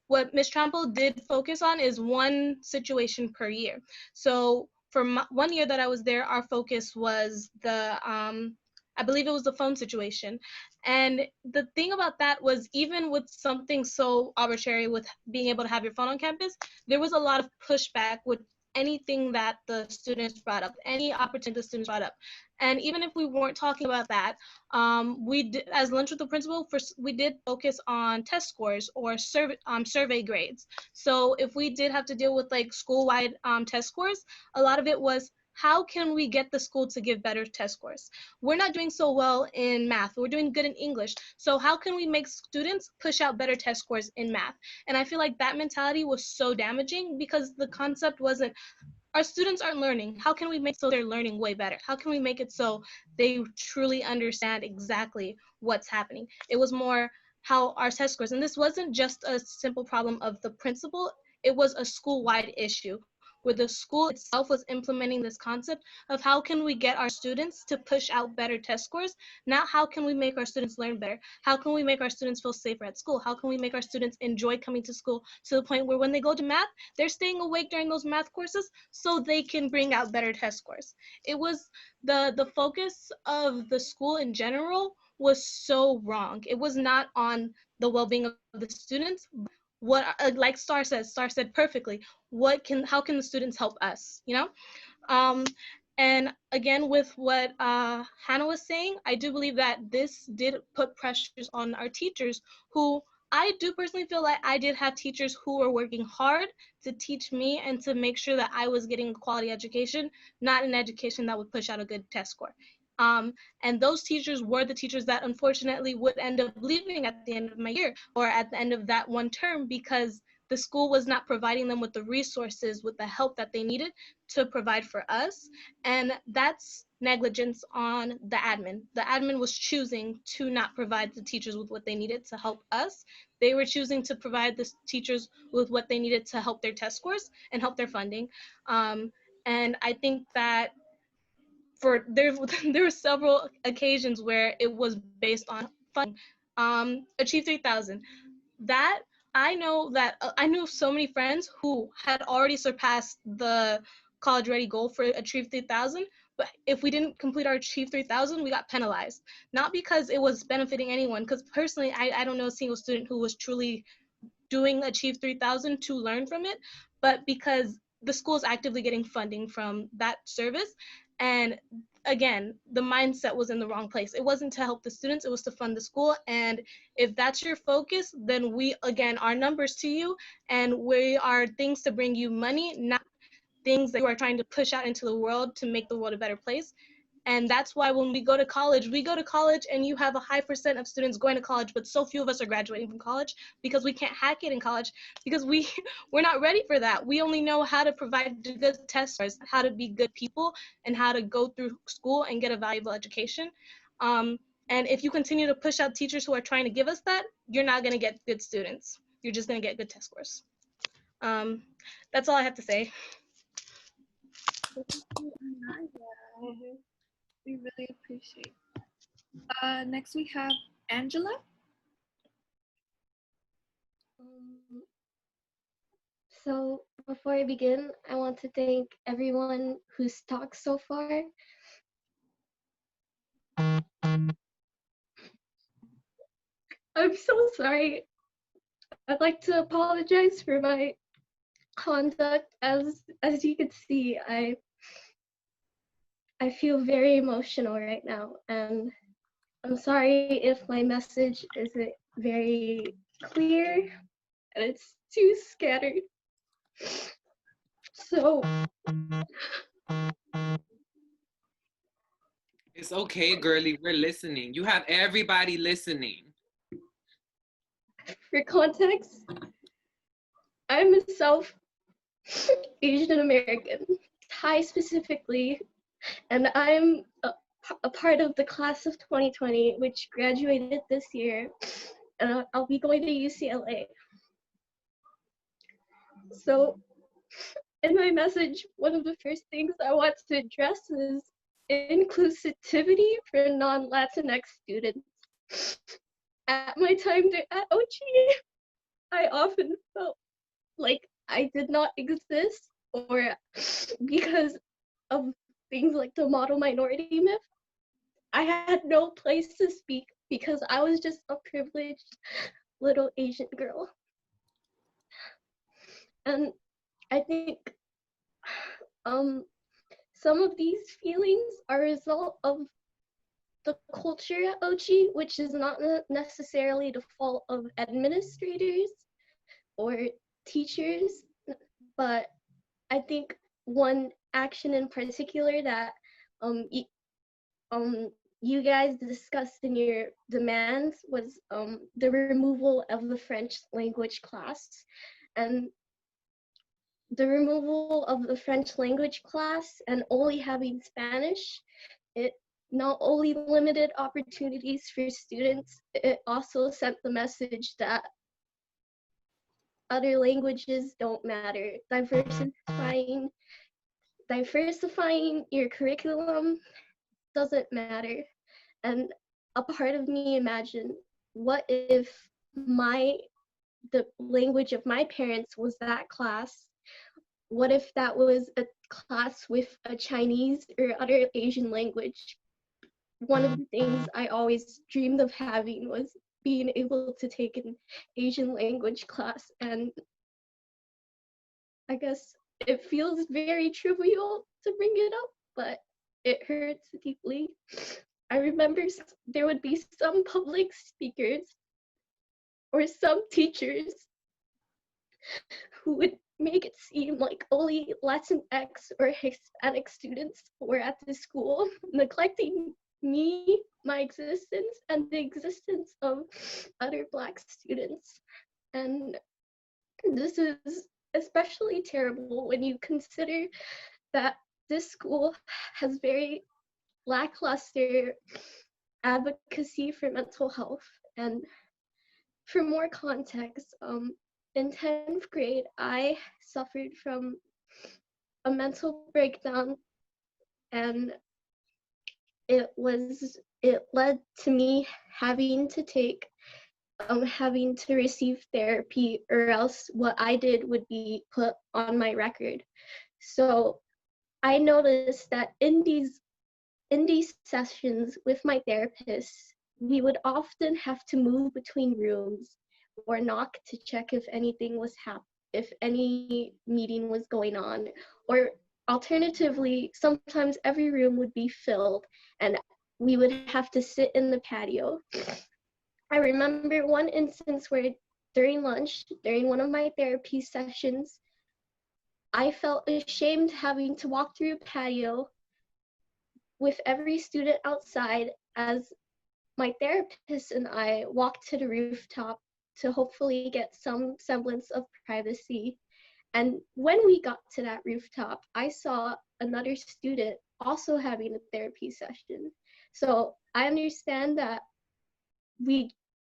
what Ms. Trample did focus on is one situation per year. So for 1 year that I was there, our focus was I believe it was the phone situation. And the thing about that was, even with something so arbitrary with being able to have your phone on campus, there was a lot of pushback with anything that the students brought up, any opportunity the students brought up. And even if we weren't talking about that, as lunch with the principal, we did focus on test scores or survey grades. So if we did have to deal with like school-wide test scores, a lot of it was, how can we get the school to give better test scores? We're not doing so well in math. We're doing good in English. So how can we make students push out better test scores in math? And I feel like that mentality was so damaging because the concept wasn't, our students aren't learning. How can we make so they're learning way better? How can we make it so they truly understand exactly what's happening? It was more how our test scores, and this wasn't just a simple problem of the principal, it was a school-wide issue where the school itself was implementing this concept of how can we get our students to push out better test scores, not how can we make our students learn better, how can we make our students feel safer at school, how can we make our students enjoy coming to school to the point where when they go to math, they're staying awake during those math courses so they can bring out better test scores. It was the focus of the school in general was so wrong. It was not on the well-being of the students. What, like Star said perfectly, how can the students help us, you know? And again, with what Hannah was saying, I do believe that this did put pressures on our teachers, who I do personally feel like I did have teachers who were working hard to teach me and to make sure that I was getting a quality education, not an education that would push out a good test score. And those teachers were the teachers that unfortunately would end up leaving at the end of my year or at the end of that one term because the school was not providing them with the resources, with the help that they needed to provide for us. And that's negligence on the admin. The admin was choosing to not provide the teachers with what they needed to help us. They were choosing to provide the teachers with what they needed to help their test scores and help their funding. And I think that there were several occasions where it was based on funding. Achieve 3000. That I knew so many friends who had already surpassed the college ready goal for Achieve 3000, but if we didn't complete our Achieve 3000, we got penalized. Not because it was benefiting anyone, because personally, I don't know a single student who was truly doing Achieve 3000 to learn from it, but because the school is actively getting funding from that service. And again, the mindset was in the wrong place. It wasn't to help the students, it was to fund the school. And if that's your focus, then we, again, are numbers to you, and we are things to bring you money, not things that you are trying to push out into the world to make the world a better place. And that's why when we go to college and you have a high percent of students going to college, but so few of us are graduating from college because we can't hack it in college, because we're not ready for that. We only know how to provide good test scores, how to be good people, and how to go through school and get a valuable education. And if you continue to push out teachers who are trying to give us that, you're not going to get good students. You're just going to get good test scores. That's all I have to say. We really appreciate. Next we have Angela. So before I begin, I want to thank everyone who's talked so far. I'm so sorry. I'd like to apologize for my conduct. As you can see, I feel very emotional right now, and I'm sorry if my message isn't very clear and it's too scattered. So It's okay, girly. We're listening. You have everybody listening. for context, I'm a South Asian American, Thai specifically, and I'm a part of the class of 2020, which graduated this year, and I'll be going to UCLA. So in my message, one of the first things I want to address is inclusivity for non-Latinx students. At my time at Ouchi, I often felt like I did not exist, or because of things like the model minority myth, I had no place to speak because I was just a privileged little Asian girl. And I think some of these feelings are a result of the culture at Ouchi, which is not necessarily the fault of administrators or teachers, but I think one action in particular that you guys discussed in your demands was the removal of the French language class. And the removal of the French language class and only having Spanish, it not only limited opportunities for students, it also sent the message that other languages don't matter. Diversifying your curriculum doesn't matter. And a part of me imagined, what if the language of my parents was that class? What if that was a class with a Chinese or other Asian language? One of the things I always dreamed of having was being able to take an Asian language class, and I guess it feels very trivial to bring it up, but it hurts deeply. I remember there would be some public speakers or some teachers who would make it seem like only Latinx or Hispanic students were at the school, neglecting me, my existence, and the existence of other Black students. And this is especially terrible when you consider that this school has very lackluster advocacy for mental health. And for more context, in 10th grade, I suffered from a mental breakdown, and it led to me having to receive therapy, or else what I did would be put on my record. So I noticed that in these sessions with my therapist, we would often have to move between rooms or knock to check if anything was if any meeting was going on, or alternatively, sometimes every room would be filled and we would have to sit in the patio. I remember one instance where during lunch, during one of my therapy sessions, I felt ashamed having to walk through a patio with every student outside as my therapist and I walked to the rooftop to hopefully get some semblance of privacy. And when we got to that rooftop, I saw another student also having a therapy session. So I understand that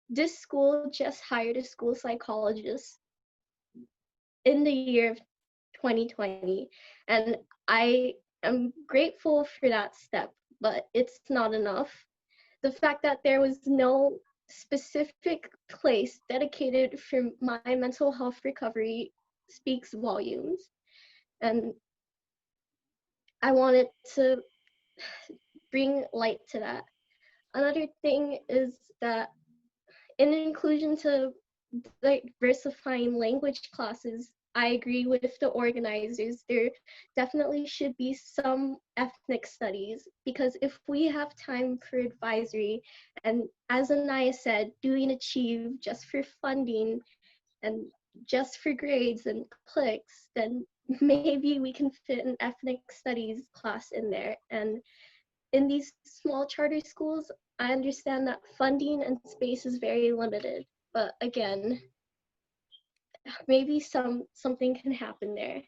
this school just hired a school psychologist in the year of 2020, and I am grateful for that step, but it's not enough. The fact that there was no specific place dedicated for my mental health recovery speaks volumes. And I wanted to bring light to that. Another thing is that in inclusion to diversifying language classes, I agree with the organizers. There definitely should be some ethnic studies, because if we have time for advisory, and as Anaya said, doing Achieve just for funding and just for grades and clicks, then maybe we can fit an ethnic studies class in there. And in these small charter schools, I understand that funding and space is very limited, but again, maybe something can happen there.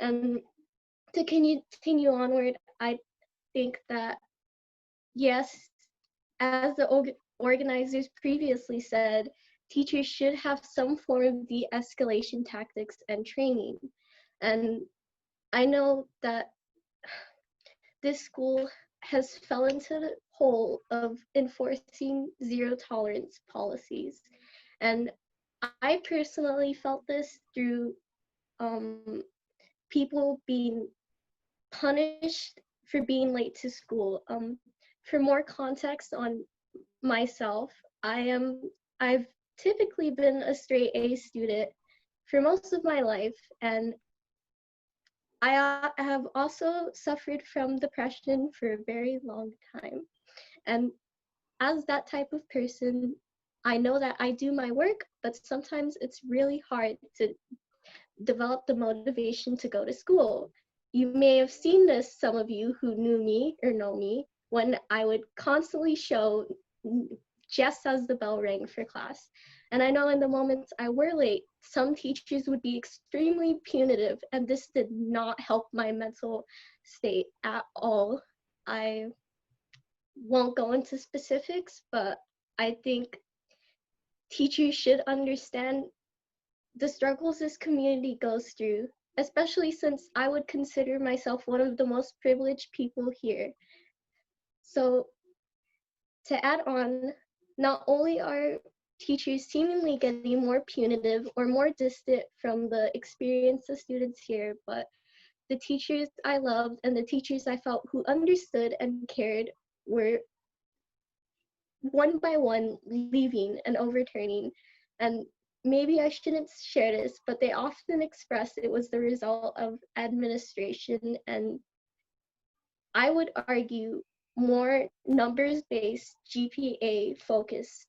And to continue onward, I think that yes, as the organizers previously said, teachers should have some form of de-escalation tactics and training. And I know that this school has fell into the hole of enforcing zero tolerance policies. And I personally felt this through people being punished for being late to school. For more context on myself, I've typically been a straight A student for most of my life, and I have also suffered from depression for a very long time. And as that type of person, I know that I do my work, but sometimes it's really hard to develop the motivation to go to school. You may have seen this, some of you who knew me or know me, when I would constantly show just as the bell rang for class. And I know in the moments I were late, some teachers would be extremely punitive, and this did not help my mental state at all. I won't go into specifics, but I think teachers should understand the struggles this community goes through, especially since I would consider myself one of the most privileged people here. So to add on, not only are teachers seemingly getting more punitive or more distant from the experience of students here, but the teachers I loved and the teachers I felt who understood and cared were one by one leaving and overturning. And maybe I shouldn't share this, but they often express it was the result of administration and, I would argue, more numbers-based GPA-focused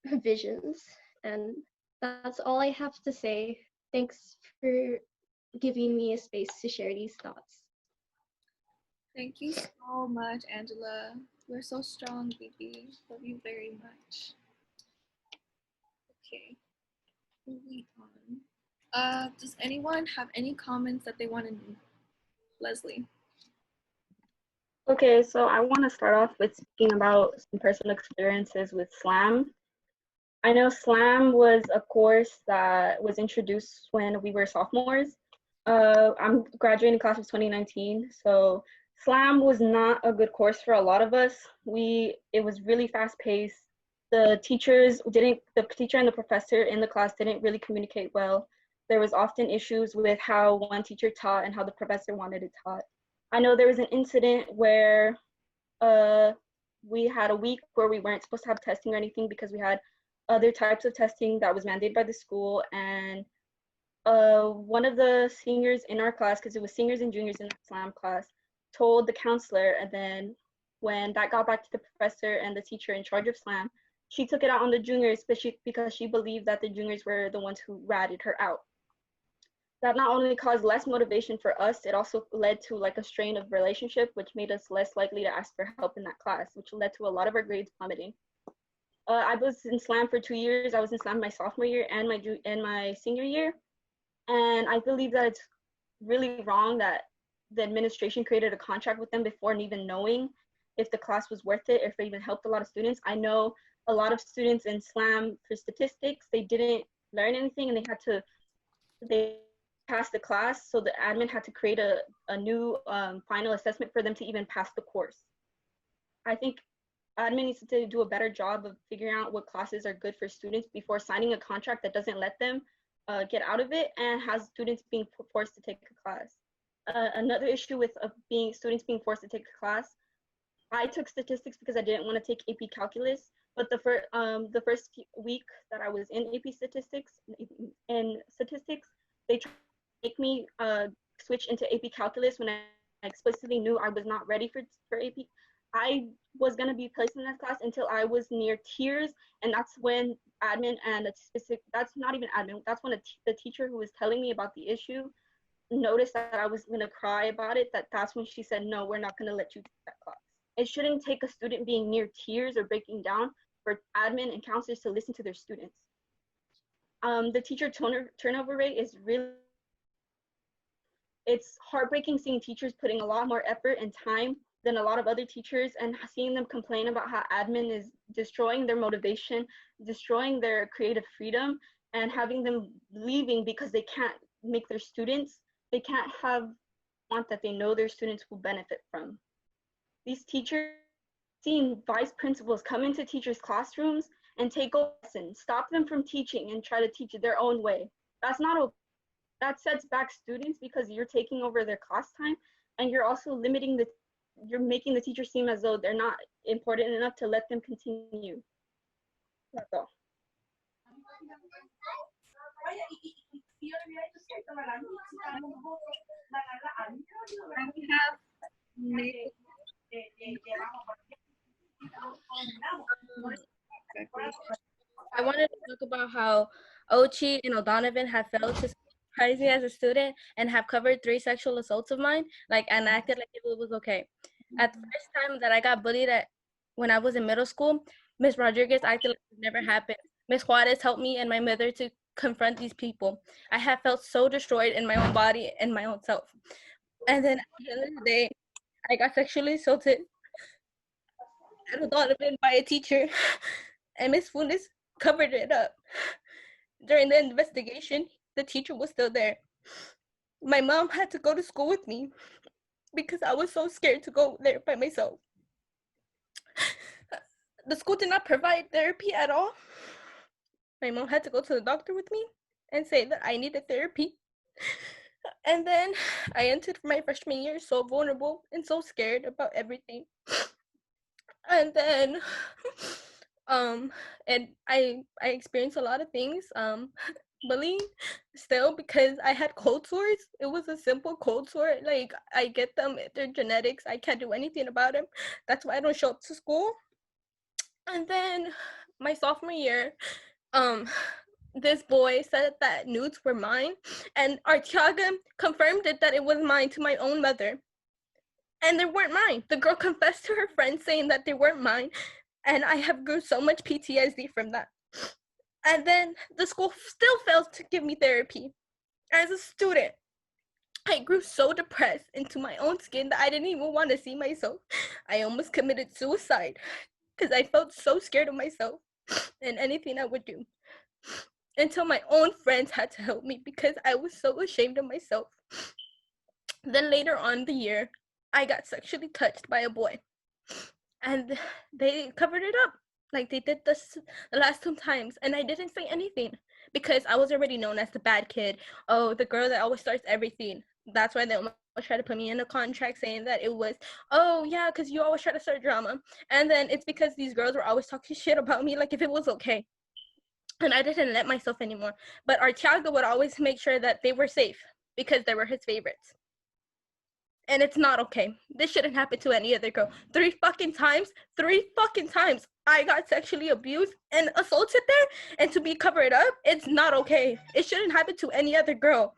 visions. And that's all I have to say. Thanks for giving me a space to share these thoughts. Thank you so much, Angela. You're so strong, baby. Love you very much. Okay, moving on. Does anyone have any comments that they want to make? Leslie. Okay, so I want to start off with speaking about some personal experiences with SLAM. I know SLAM was a course that was introduced when we were sophomores. I'm graduating class of 2019, so SLAM was not a good course for a lot of us. It was really fast paced. The teacher and the professor in the class didn't really communicate well. There was often issues with how one teacher taught and how the professor wanted it taught. I know there was an incident where we had a week where we weren't supposed to have testing or anything because we had other types of testing that was mandated by the school, and one of the seniors in our class, because it was seniors and juniors in the slam class, told the counselor, and then when that got back to the professor and the teacher in charge of slam, she took it out on the juniors, because she believed that the juniors were the ones who ratted her out. That not only caused less motivation for us, it also led to like a strain of relationship, which made us less likely to ask for help in that class, which led to a lot of our grades plummeting. I was in slam for 2 years. I was in slam my sophomore year and my senior year. And I believe that it's really wrong that the administration created a contract with them before even knowing if the class was worth it, if it even helped a lot of students. I know a lot of students in slam for statistics, they didn't learn anything and they passed the class. So the admin had to create a new final assessment for them to even pass the course. I think admin needs to do a better job of figuring out what classes are good for students before signing a contract that doesn't let them get out of it and has students being forced to take a class. Another issue with students being forced to take a class, I took statistics because I didn't want to take AP calculus, but the first week that I was in AP statistics, they tried to make me switch into AP calculus when I explicitly knew I was not ready for AP. I was going to be placed in that class until I was near tears, and that's when admin and that's not even admin, that's when the teacher who was telling me about the issue noticed that I was going to cry about it, that's when she said, no, we're not going to let you take that class. It shouldn't take a student being near tears or breaking down for admin and counselors to listen to their students. The teacher turnover rate is really, it's heartbreaking seeing teachers putting a lot more effort and time than a lot of other teachers and seeing them complain about how admin is destroying their motivation, destroying their creative freedom, and having them leaving because they can't make their students, they can't want that they know their students will benefit from. These teachers, seeing vice principals come into teachers' classrooms and take a lesson, stop them from teaching and try to teach it their own way. That's not okay. That sets back students because you're taking over their class time and you're also you're making the teacher seem as though they're not important enough to let them continue. That's all. I wanted to talk about how Ouchi and O'Donovan have failed to surprise me as a student and have covered 3 sexual assaults of mine, and acted like it was okay. At the first time that I got bullied when I was in middle school, Miss Rodriguez acted like it never happened. Miss Juarez helped me and my mother to confront these people. I have felt so destroyed in my own body and my own self. And then at the end of the day, I got sexually assaulted at O'Donovan by a teacher, and Miss Funes covered it up. During the investigation, the teacher was still there. My mom had to go to school with me because I was so scared to go there by myself. The school did not provide therapy at all. My mom had to go to the doctor with me and say that I needed therapy. And then I entered my freshman year so vulnerable and so scared about everything. And then and I experienced a lot of things, bullying still, because I had cold sores. It was a simple cold sore. Like, I get them, they're genetics. I can't do anything about them. That's why I don't show up to school. And then my sophomore year, this boy said that nudes were mine, and Artiaga confirmed it that it was mine to my own mother. And they weren't mine. The girl confessed to her friends saying that they weren't mine, and I have grew so much PTSD from that. And then the school still fails to give me therapy. As a student, I grew so depressed into my own skin that I didn't even want to see myself. I almost committed suicide because I felt so scared of myself and anything I would do. Until my own friends had to help me because I was so ashamed of myself. Then later on in the year, I got sexually touched by a boy. And they covered it up. Like, they did this the last 2 times, and I didn't say anything because I was already known as the bad kid. Oh, the girl that always starts everything. That's why they almost tried to put me in a contract saying that it was, oh yeah, because you always try to start drama. And then it's because these girls were always talking shit about me, like if it was okay. and I didn't let myself anymore. But Artiaga would always make sure that they were safe because they were his favorites. And it's not okay. This shouldn't happen to any other girl. 3 fucking times I got sexually abused and assaulted there, and to be covered up, it's not okay. It shouldn't happen to any other girl.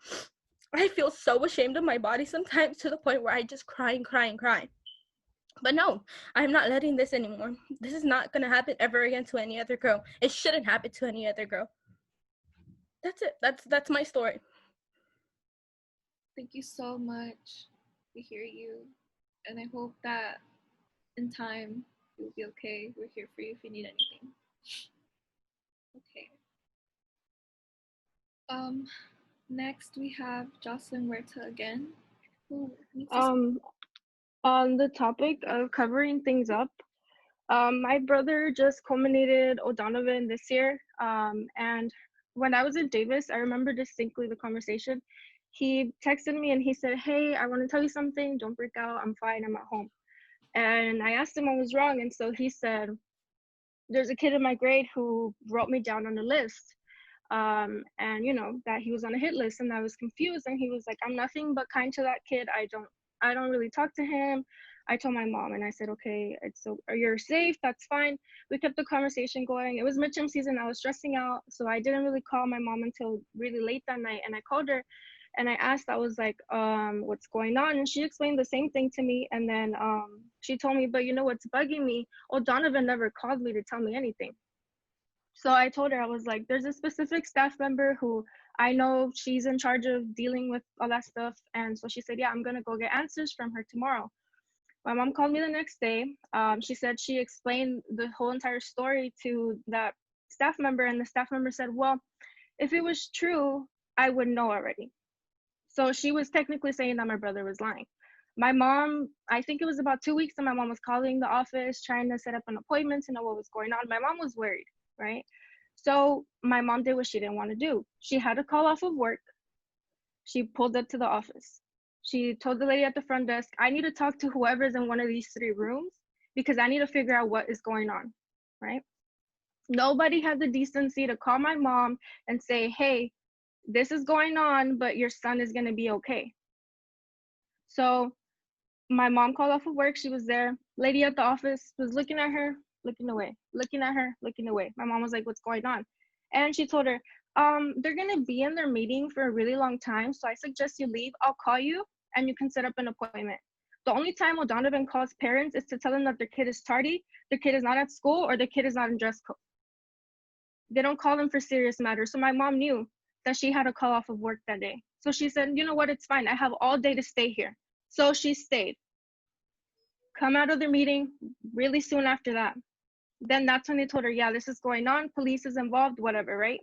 I feel so ashamed of my body sometimes, to the point where I just cry and cry and cry. But no, I'm not letting this anymore. This is not gonna happen ever again to any other girl. It shouldn't happen to any other girl. That's it. That's my story. Thank you so much. We hear you. And I hope that in time you'll be okay. We're here for you if you need anything. Okay. Next we have Jocelyn Huerta again. Who needs to On the topic of covering things up, my brother just culminated O'Donovan this year. And when I was in Davis, I remember distinctly the conversation. He texted me and he said, "Hey, I want to tell you something. Don't freak out. I'm fine. I'm at home." And I asked him what was wrong. And so he said, "There's a kid in my grade who wrote me down on a list. And you know, that he was on a hit list." And I was confused. And he was like, "I'm nothing but kind to that kid. I don't really talk to him." I told my mom and I said, "Okay, you're safe, that's fine." We kept the conversation going. It was midterm season, I was stressing out, so I didn't really call my mom until really late that night. And I called her and I asked, I was like, "What's going on?" And she explained the same thing to me. And then she told me, "But you know what's bugging me? O'Donovan never called me to tell me anything." So I told her, I was like, "There's a specific staff member who I know she's in charge of dealing with all that stuff." And so she said, "Yeah, I'm gonna go get answers from her tomorrow." My mom called me the next day. She said she explained the whole entire story to that staff member, and the staff member said, "Well, if it was true, I would know already." So she was technically saying that my brother was lying. My mom, I think it was about 2 weeks, and my mom was calling the office, trying to set up an appointment to know what was going on. My mom was worried, right? So my mom did what she didn't want to do. She had to call off of work. She pulled up to the office. She told the lady at the front desk, "I need to talk to whoever's in one of these 3 rooms because I need to figure out what is going on," right? Nobody had the decency to call my mom and say, "Hey, this is going on, but your son is going to be okay." So my mom called off of work. She was there. Lady at the office was looking at her, looking away, looking at her, looking away. My mom was like, "What's going on?" And she told her, "They're going to be in their meeting for a really long time, so I suggest you leave. I'll call you and you can set up an appointment." The only time O'Donovan calls parents is to tell them that their kid is tardy, their kid is not at school, or their kid is not in dress code. They don't call them for serious matters. So my mom knew that she had to call off of work that day. So she said, "You know what, it's fine. I have all day to stay here." So she stayed. Come out of the meeting really soon after that. Then that's when they told her, "Yeah, this is going on. Police is involved, whatever," right?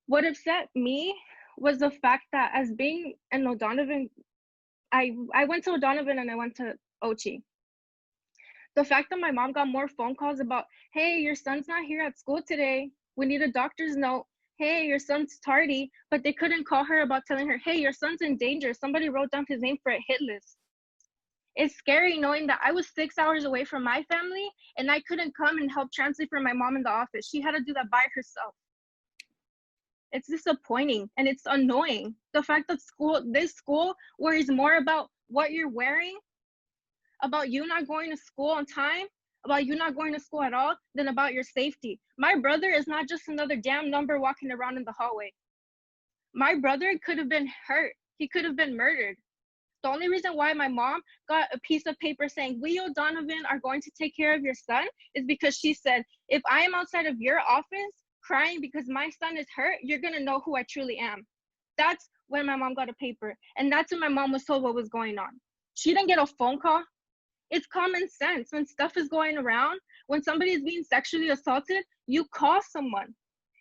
What upset me was the fact that as being an O'Donovan, I went to O'Donovan and I went to Ouchi. The fact that my mom got more phone calls about, "Hey, your son's not here at school today. We need a doctor's note. Hey, your son's tardy," but they couldn't call her about telling her, "Hey, your son's in danger. Somebody wrote down his name for a hit list." It's scary knowing that I was 6 hours away from my family and I couldn't come and help translate for my mom in the office. She had to do that by herself. It's disappointing and it's annoying. The fact that this school worries more about what you're wearing, about you not going to school on time, about you not going to school at all, than about your safety. My brother is not just another damn number walking around in the hallway. My brother could have been hurt. He could have been murdered. The only reason why my mom got a piece of paper saying, "We O'Donovan are going to take care of your son," is because she said, "If I am outside of your office crying because my son is hurt, you're going to know who I truly am." That's when my mom got a paper. And that's when my mom was told what was going on. She didn't get a phone call. It's common sense. When stuff is going around, when somebody is being sexually assaulted, you call someone.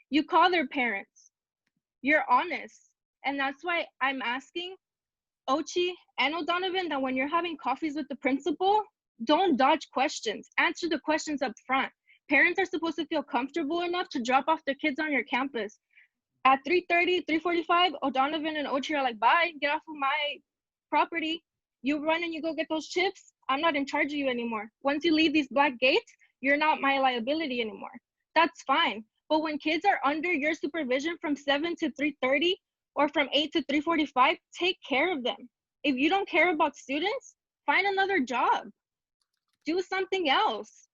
You call their parents. You're honest. And that's why I'm asking Ouchi and O'Donovan that when you're having coffees with the principal, don't dodge questions. Answer the questions up front. Parents are supposed to feel comfortable enough to drop off their kids on your campus. At 3:30, 3:45, O'Donovan and Ouchi are like, "Bye, get off of my property. You run and you go get those chips. I'm not in charge of you anymore. Once you leave these black gates, you're not my liability anymore." That's fine. But when kids are under your supervision from 7 to 3:30 or from 8 to 3:45, take care of them. If you don't care about students, find another job. Do something else.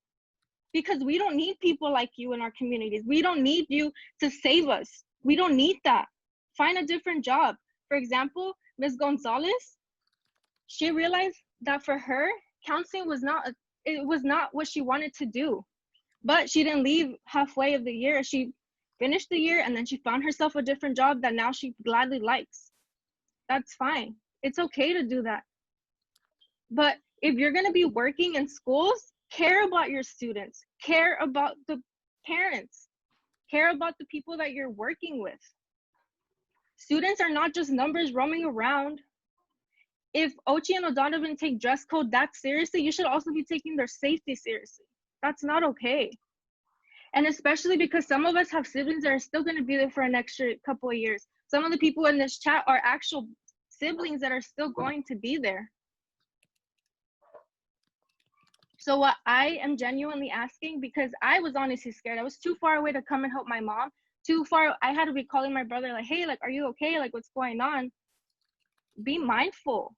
Because we don't need people like you in our communities. We don't need you to save us. We don't need that. Find a different job. For example, Ms. Gonzalez, she realized that for her, counseling was not what she wanted to do. But she didn't leave halfway of the year. She finished the year and then she found herself a different job that now she gladly likes. That's fine. It's okay to do that. But if you're going to be working in schools, care about your students, care about the parents, care about the people that you're working with. Students are not just numbers roaming around. If Ouchi and O'Donovan take dress code that seriously, you should also be taking their safety seriously. That's not okay. And especially because some of us have siblings that are still going to be there for an extra couple of years. Some of the people in this chat are actual siblings that are still going to be there. So what I am genuinely asking, because I was honestly scared. I was too far away to come and help my mom. Too far, I had to be calling my brother like, hey, like, are you okay? Like, what's going on? Be mindful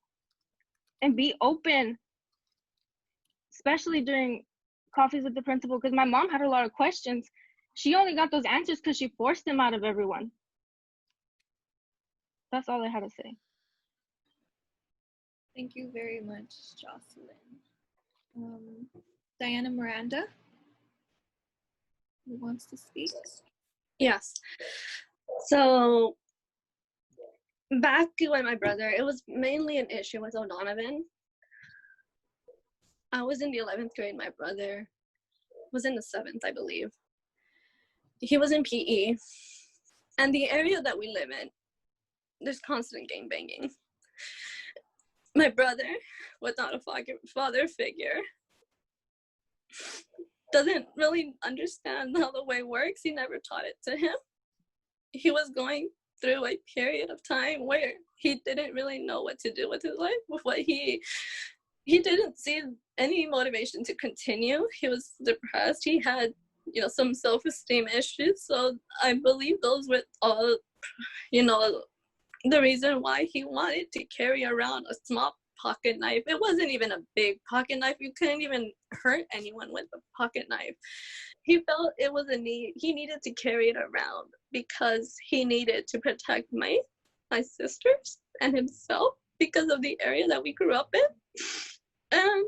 and be open, especially during coffees with the principal, because my mom had a lot of questions. She only got those answers because she forced them out of everyone. That's all I had to say. Thank you very much, Jocelyn. Diana Miranda, who wants to speak? Yes. So back when my brother, it was mainly an issue with O'Donovan. I was in the 11th grade. My brother was in the 7th, I believe. He was in PE. And the area that we live in, there's constant gang banging. My brother, without a father figure, doesn't really understand how the way works. He never taught it to him. He was going through a period of time where he didn't really know what to do with his life, with what he didn't see any motivation to continue. He was depressed. He had, some self-esteem issues. So I believe those were all, the reason why he wanted to carry around a small pocket knife. It wasn't even a big pocket knife. You couldn't even hurt anyone with a pocket knife. He felt it was a need. He needed to carry it around because he needed to protect my sisters and himself because of the area that we grew up in. And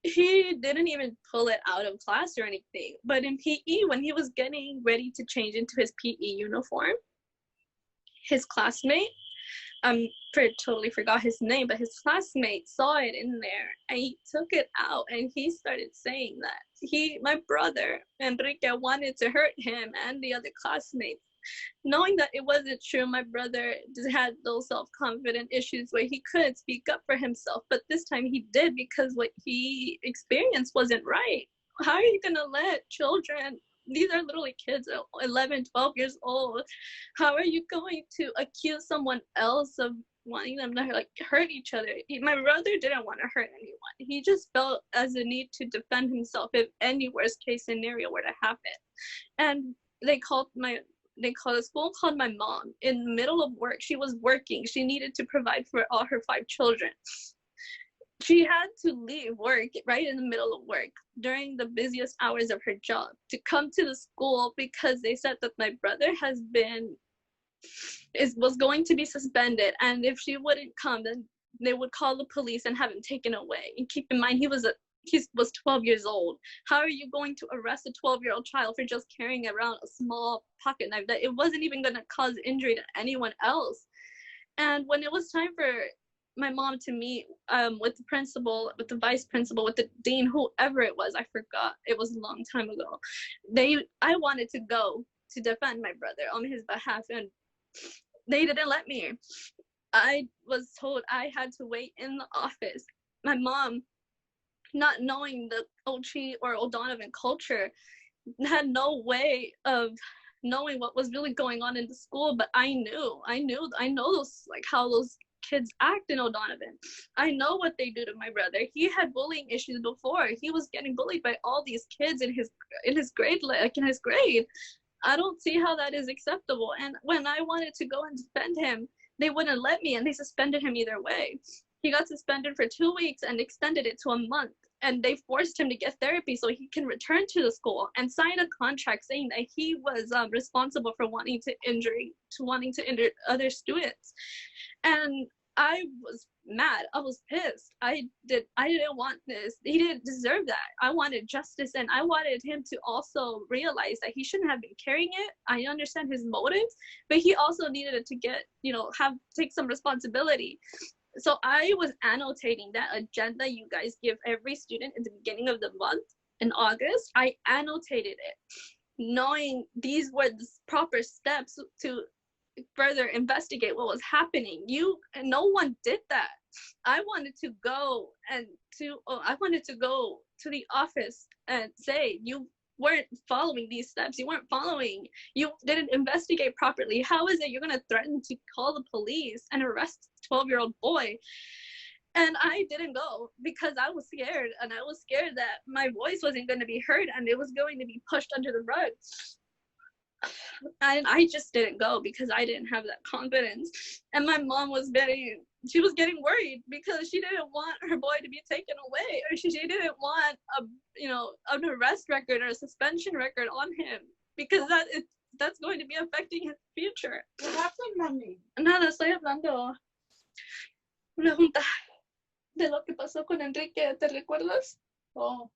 he didn't even pull it out of class or anything. But in PE, when he was getting ready to change into his PE uniform, his classmate, totally forgot his name, but his classmate saw it in there and he took it out and he started saying that my brother Enrique wanted to hurt him and the other classmates. Knowing that it wasn't true, my brother just had those self-confident issues where he couldn't speak up for himself, but this time he did because what he experienced wasn't right. How are you gonna let children, these are literally kids, 11, 12 years old. How are you going to accuse someone else of wanting them to hurt each other? My brother didn't want to hurt anyone. He just felt as a need to defend himself if any worst case scenario were to happen. And the school called my mom in the middle of work. She was working. She needed to provide for all her 5 children. She had to leave work right in the middle of work during the busiest hours of her job to come to the school because they said that my brother was going to be suspended, and if she wouldn't come, then they would call the police and have him taken away. And keep in mind, he was 12 years old. How are you going to arrest a 12-year-old child for just carrying around a small pocket knife that it wasn't even going to cause injury to anyone else? And when it was time for my mom to meet with the principal, with the vice principal, with the dean, whoever it was, I forgot, it was a long time ago. I wanted to go to defend my brother on his behalf, and they didn't let me. I was told I had to wait in the office. My mom, not knowing the Ouchi or O'Donovan culture, had no way of knowing what was really going on in the school, but I know those, how those kids act in O'Donovan. I know what they do to my brother. He had bullying issues before. He was getting bullied by all these kids in his grade, in his grade. I don't see how that is acceptable. And when I wanted to go and defend him, they wouldn't let me, and they suspended him either way. He got suspended for 2 weeks and extended it to a month. And they forced him to get therapy so he can return to the school and sign a contract saying that he was responsible for wanting to injure other students. And I was mad. I was pissed. I didn't want this. He didn't deserve that. I wanted justice, and I wanted him to also realize that he shouldn't have been carrying it. I understand his motives, but he also needed to get, take some responsibility. So I was annotating that agenda you guys give every student in the beginning of the month in August. I annotated it, knowing these were the proper steps to further investigate what was happening. No one did that. I wanted to go to the office and say, you weren't following these steps. You didn't investigate properly. How is it you're going to threaten to call the police and arrest a 12-year-old boy? And I didn't go because I was scared, and I was scared that my voice wasn't going to be heard and it was going to be pushed under the rug. And I just didn't go because I didn't have that confidence. And my mom was getting worried because she didn't want her boy to be taken away, or she didn't want an arrest record or a suspension record on him, because that's going to be affecting his future. What happened, mami? Nada, estoy hablando una junta de lo que pasó con Enrique, ¿te recuerdas? Oh.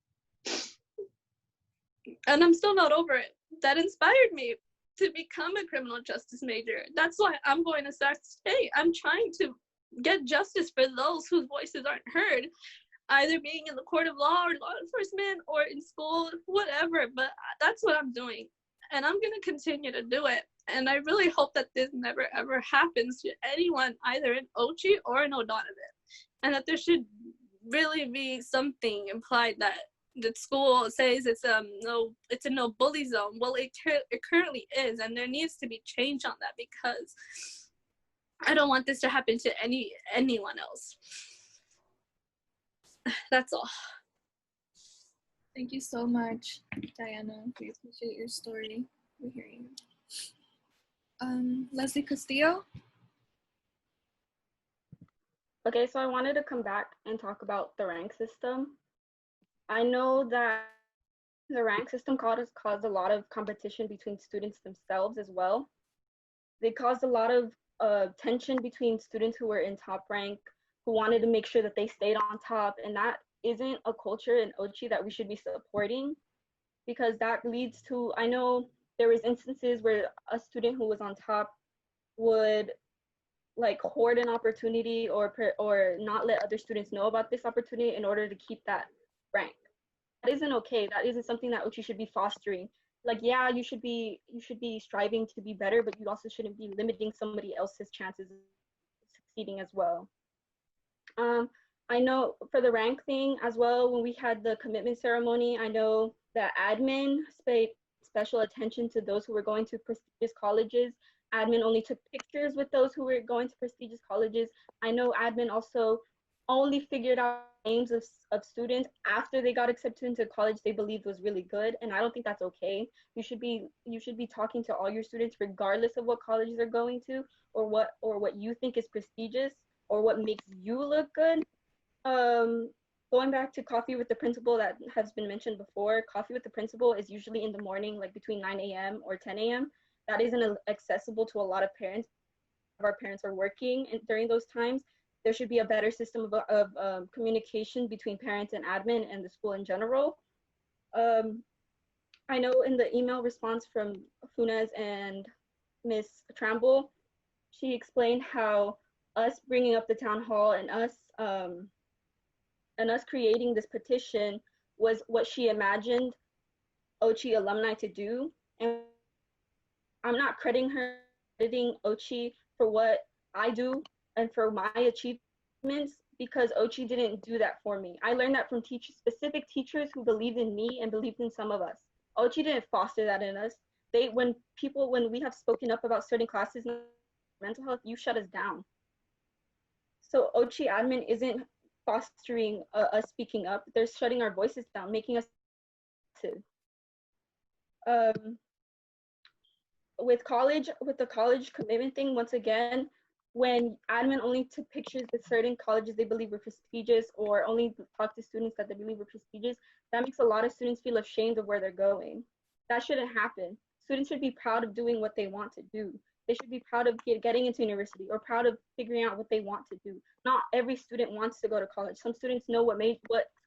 And I'm still not over it. That inspired me to become a criminal justice major. That's why I'm going to start today. I'm trying to get justice for those whose voices aren't heard, either being in the court of law or law enforcement or in school, whatever. But that's what I'm doing, and I'm going to continue to do it. And I really hope that this never ever happens to anyone, either in Ouchi or in O'Donovan, and that there should really be something implied that the school says it's a no bully zone. Well, it currently is, and there needs to be change on that, because I don't want this to happen to anyone else. That's all. Thank you so much, Diana. We appreciate your story. We hear you. Leslie Castillo. Okay, so I wanted to come back and talk about the rank system. I know that the rank system caused a lot of competition between students themselves as well. They caused a lot of tension between students who were in top rank, who wanted to make sure that they stayed on top, and that isn't a culture in Ouchi that we should be supporting, because that leads to, I know there was instances where a student who was on top would hoard an opportunity or not let other students know about this opportunity in order to keep that rank. That isn't okay. That isn't something that Ouchi should be fostering. Yeah, you should be striving to be better, but you also shouldn't be limiting somebody else's chances of succeeding as well. I know for the rank thing as well, when we had the commitment ceremony, I know that admin paid special attention to those who were going to prestigious colleges. Admin only took pictures with those who were going to prestigious colleges. I know admin also only figured out names of students after they got accepted into college they believed was really good, and I don't think that's okay. You should be talking to all your students regardless of what colleges they're going to, or what you think is prestigious, or what makes you look good. Going back to coffee with the principal that has been mentioned before, coffee with the principal is usually in the morning, between 9 a.m. or 10 a.m. That isn't accessible to a lot of parents. Our parents are working during those times. There should be a better system of communication between parents and admin and the school in general. I know in the email response from Funes and Miss Tramble, she explained how us bringing up the town hall and us creating this petition was what she imagined Ouchi alumni to do. And I'm not crediting Ouchi for what I do and for my achievements, because Ouchi didn't do that for me. I learned that from specific teachers who believed in me and believed in some of us. Ouchi didn't foster that in us. When we have spoken up about certain classes in mental health, you shut us down. So Ouchi admin isn't fostering us speaking up. They're shutting our voices down, making us with the college commitment thing, once again, when admin only took pictures with certain colleges they believe were prestigious, or only talked to students that they believe were prestigious, that makes a lot of students feel ashamed of where they're going. That shouldn't happen. Students should be proud of doing what they want to do. They should be proud of getting into university, or proud of figuring out what they want to do. Not every student wants to go to college. Some students know what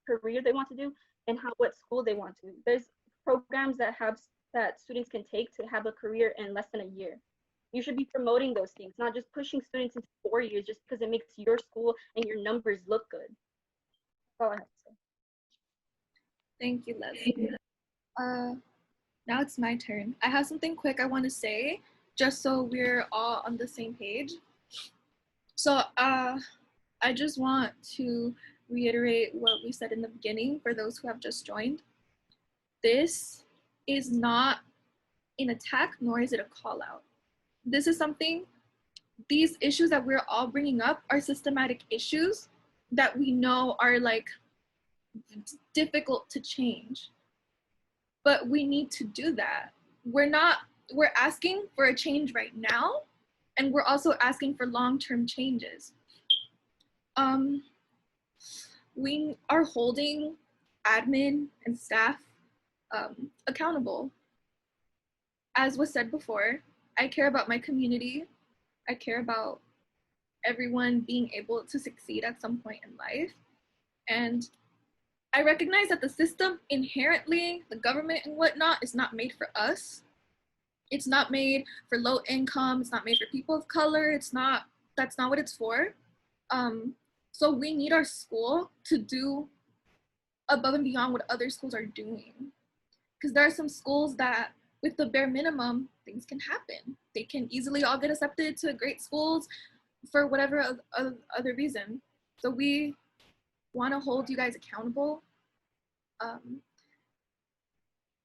career they want to do, and what school they want to. There's programs that students can take to have a career in less than a year. You should be promoting those things, not just pushing students into 4 years just because it makes your school and your numbers look good. That's all I have to say. Thank you, Leslie. Now it's my turn. I have something quick I want to say, just so we're all on the same page. So I just want to reiterate what we said in the beginning for those who have just joined. This is not an attack, nor is it a call out. This is something, these issues that we're all bringing up are systematic issues that we know are like difficult to change. But we need to do that. We're asking for a change right now, and we're also asking for long-term changes. We are holding admin and staff accountable. As was said before, I care about my community. I care about everyone being able to succeed at some point in life. And I recognize that the system inherently, the government and whatnot, is not made for us. It's not made for low income. It's not made for people of color. That's not what it's for. So we need our school to do above and beyond what other schools are doing. Because there are some schools that with the bare minimum, things can happen. They can easily all get accepted to great schools for whatever other reason. So we want to hold you guys accountable.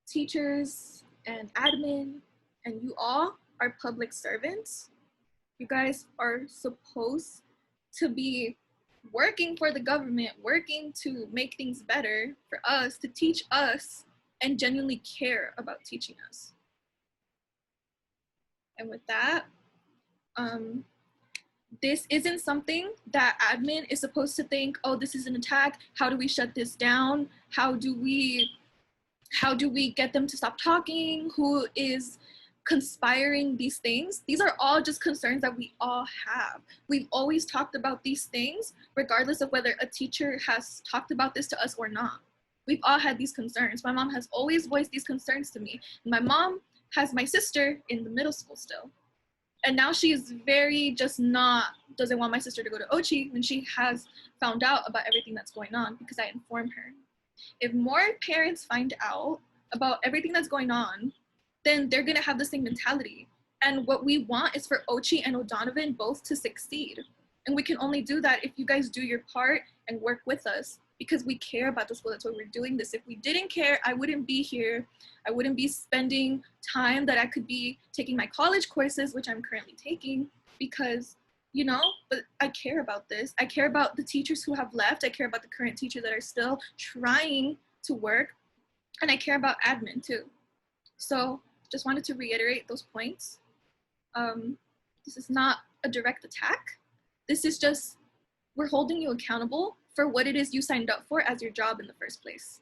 Teachers and admin and you all are public servants. You guys are supposed to be working for the government, working to make things better for us, to teach us, and genuinely care about teaching us. And with that, this isn't something that admin is supposed to think, oh, this is an attack. How do we shut this down? How do we get them to stop talking? Who is conspiring these things? These are all just concerns that we all have. We've always talked about these things, regardless of whether a teacher has talked about this to us or not. We've all had these concerns. My mom has always voiced these concerns to me. My mom has my sister in the middle school still. And now she's very doesn't want my sister to go to Ouchi when she has found out about everything that's going on because I informed her. If more parents find out about everything that's going on, then they're gonna have the same mentality. And what we want is for Ouchi and O'Donovan both to succeed. And we can only do that if you guys do your part and work with us, because we care about the school. That's why we're doing this. If we didn't care, I wouldn't be here. I wouldn't be spending time that I could be taking my college courses, which I'm currently taking, because, but I care about this. I care about the teachers who have left. I care about the current teachers that are still trying to work. And I care about admin too. So just wanted to reiterate those points. This is not a direct attack. This is just, we're holding you accountable for what it is you signed up for as your job in the first place.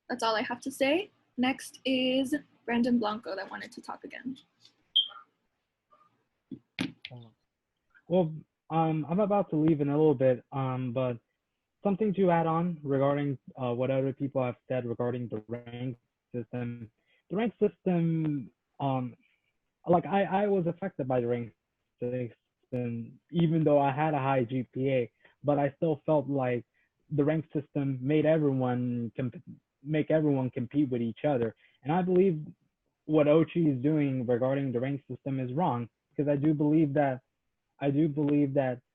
That's all I have to say. Next is Brandon Blanco that wanted to talk again. Well, I'm about to leave in a little bit, but something to add on regarding what other people have said regarding the rank system. The rank system, like I was affected by the rank system, even though I had a high GPA, but I still felt like the rank system made everyone compete with each other. And I believe what Ouchi is doing regarding the rank system is wrong, because I do believe that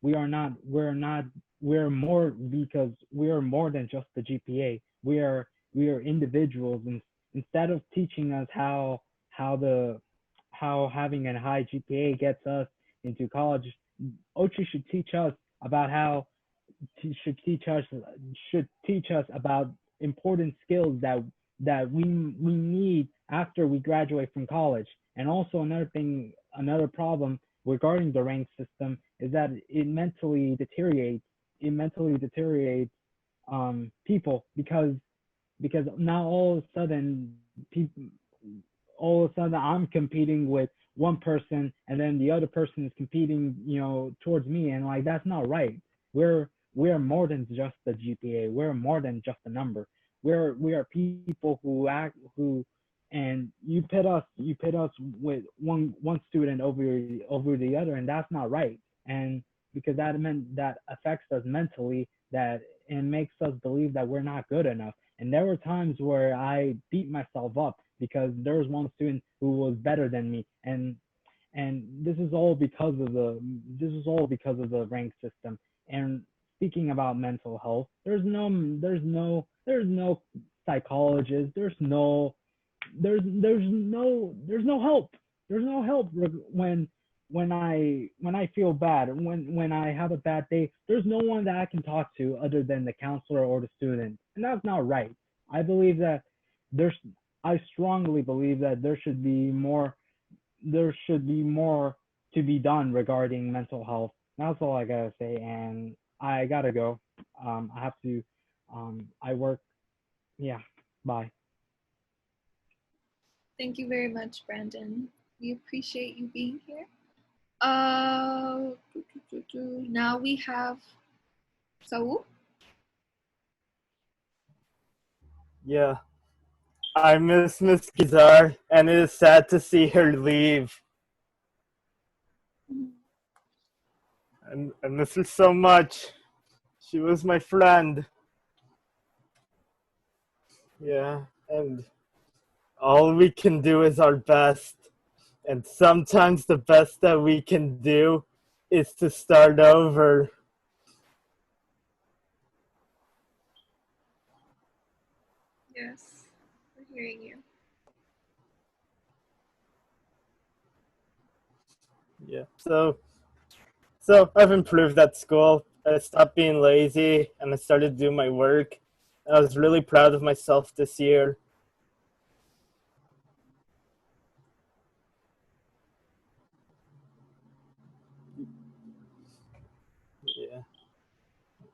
we're more, because we are more than just the GPA. We are individuals, and instead of teaching us how having a high GPA gets us into college, Ouchi should teach us about important skills that we need after we graduate from college. And also another problem regarding the rank system is that it mentally deteriorates people because now all of a sudden I'm competing with one person and then the other person is competing, towards me, and like that's not right. We're more than just the GPA. We're more than just a number. We are people and you pit us with one student over the other, and that's not right. And because that affects us mentally, that it makes us believe that we're not good enough. And there were times where I beat myself up because there was one student who was better than me, and this is all because of the rank system. And speaking about mental health, there's no psychologist, there's no help. There's no help when I feel bad, when I have a bad day. There's no one that I can talk to other than the counselor or the student, and that's not right. I believe that there's I strongly believe that there should be more to be done regarding mental health. That's all I gotta say, and I gotta go. I have to. I work. Yeah. Bye. Thank you very much, Brandon. We appreciate you being here. Now we have Saul. Yeah, I miss Miss Gizar, and it is sad to see her leave. I miss her so much. She was my friend. Yeah, and all we can do is our best. And sometimes the best that we can do is to start over. Yes, we're hearing you. Yeah. So I've improved at school. I stopped being lazy and I started to do my work. I was really proud of myself this year. Yeah.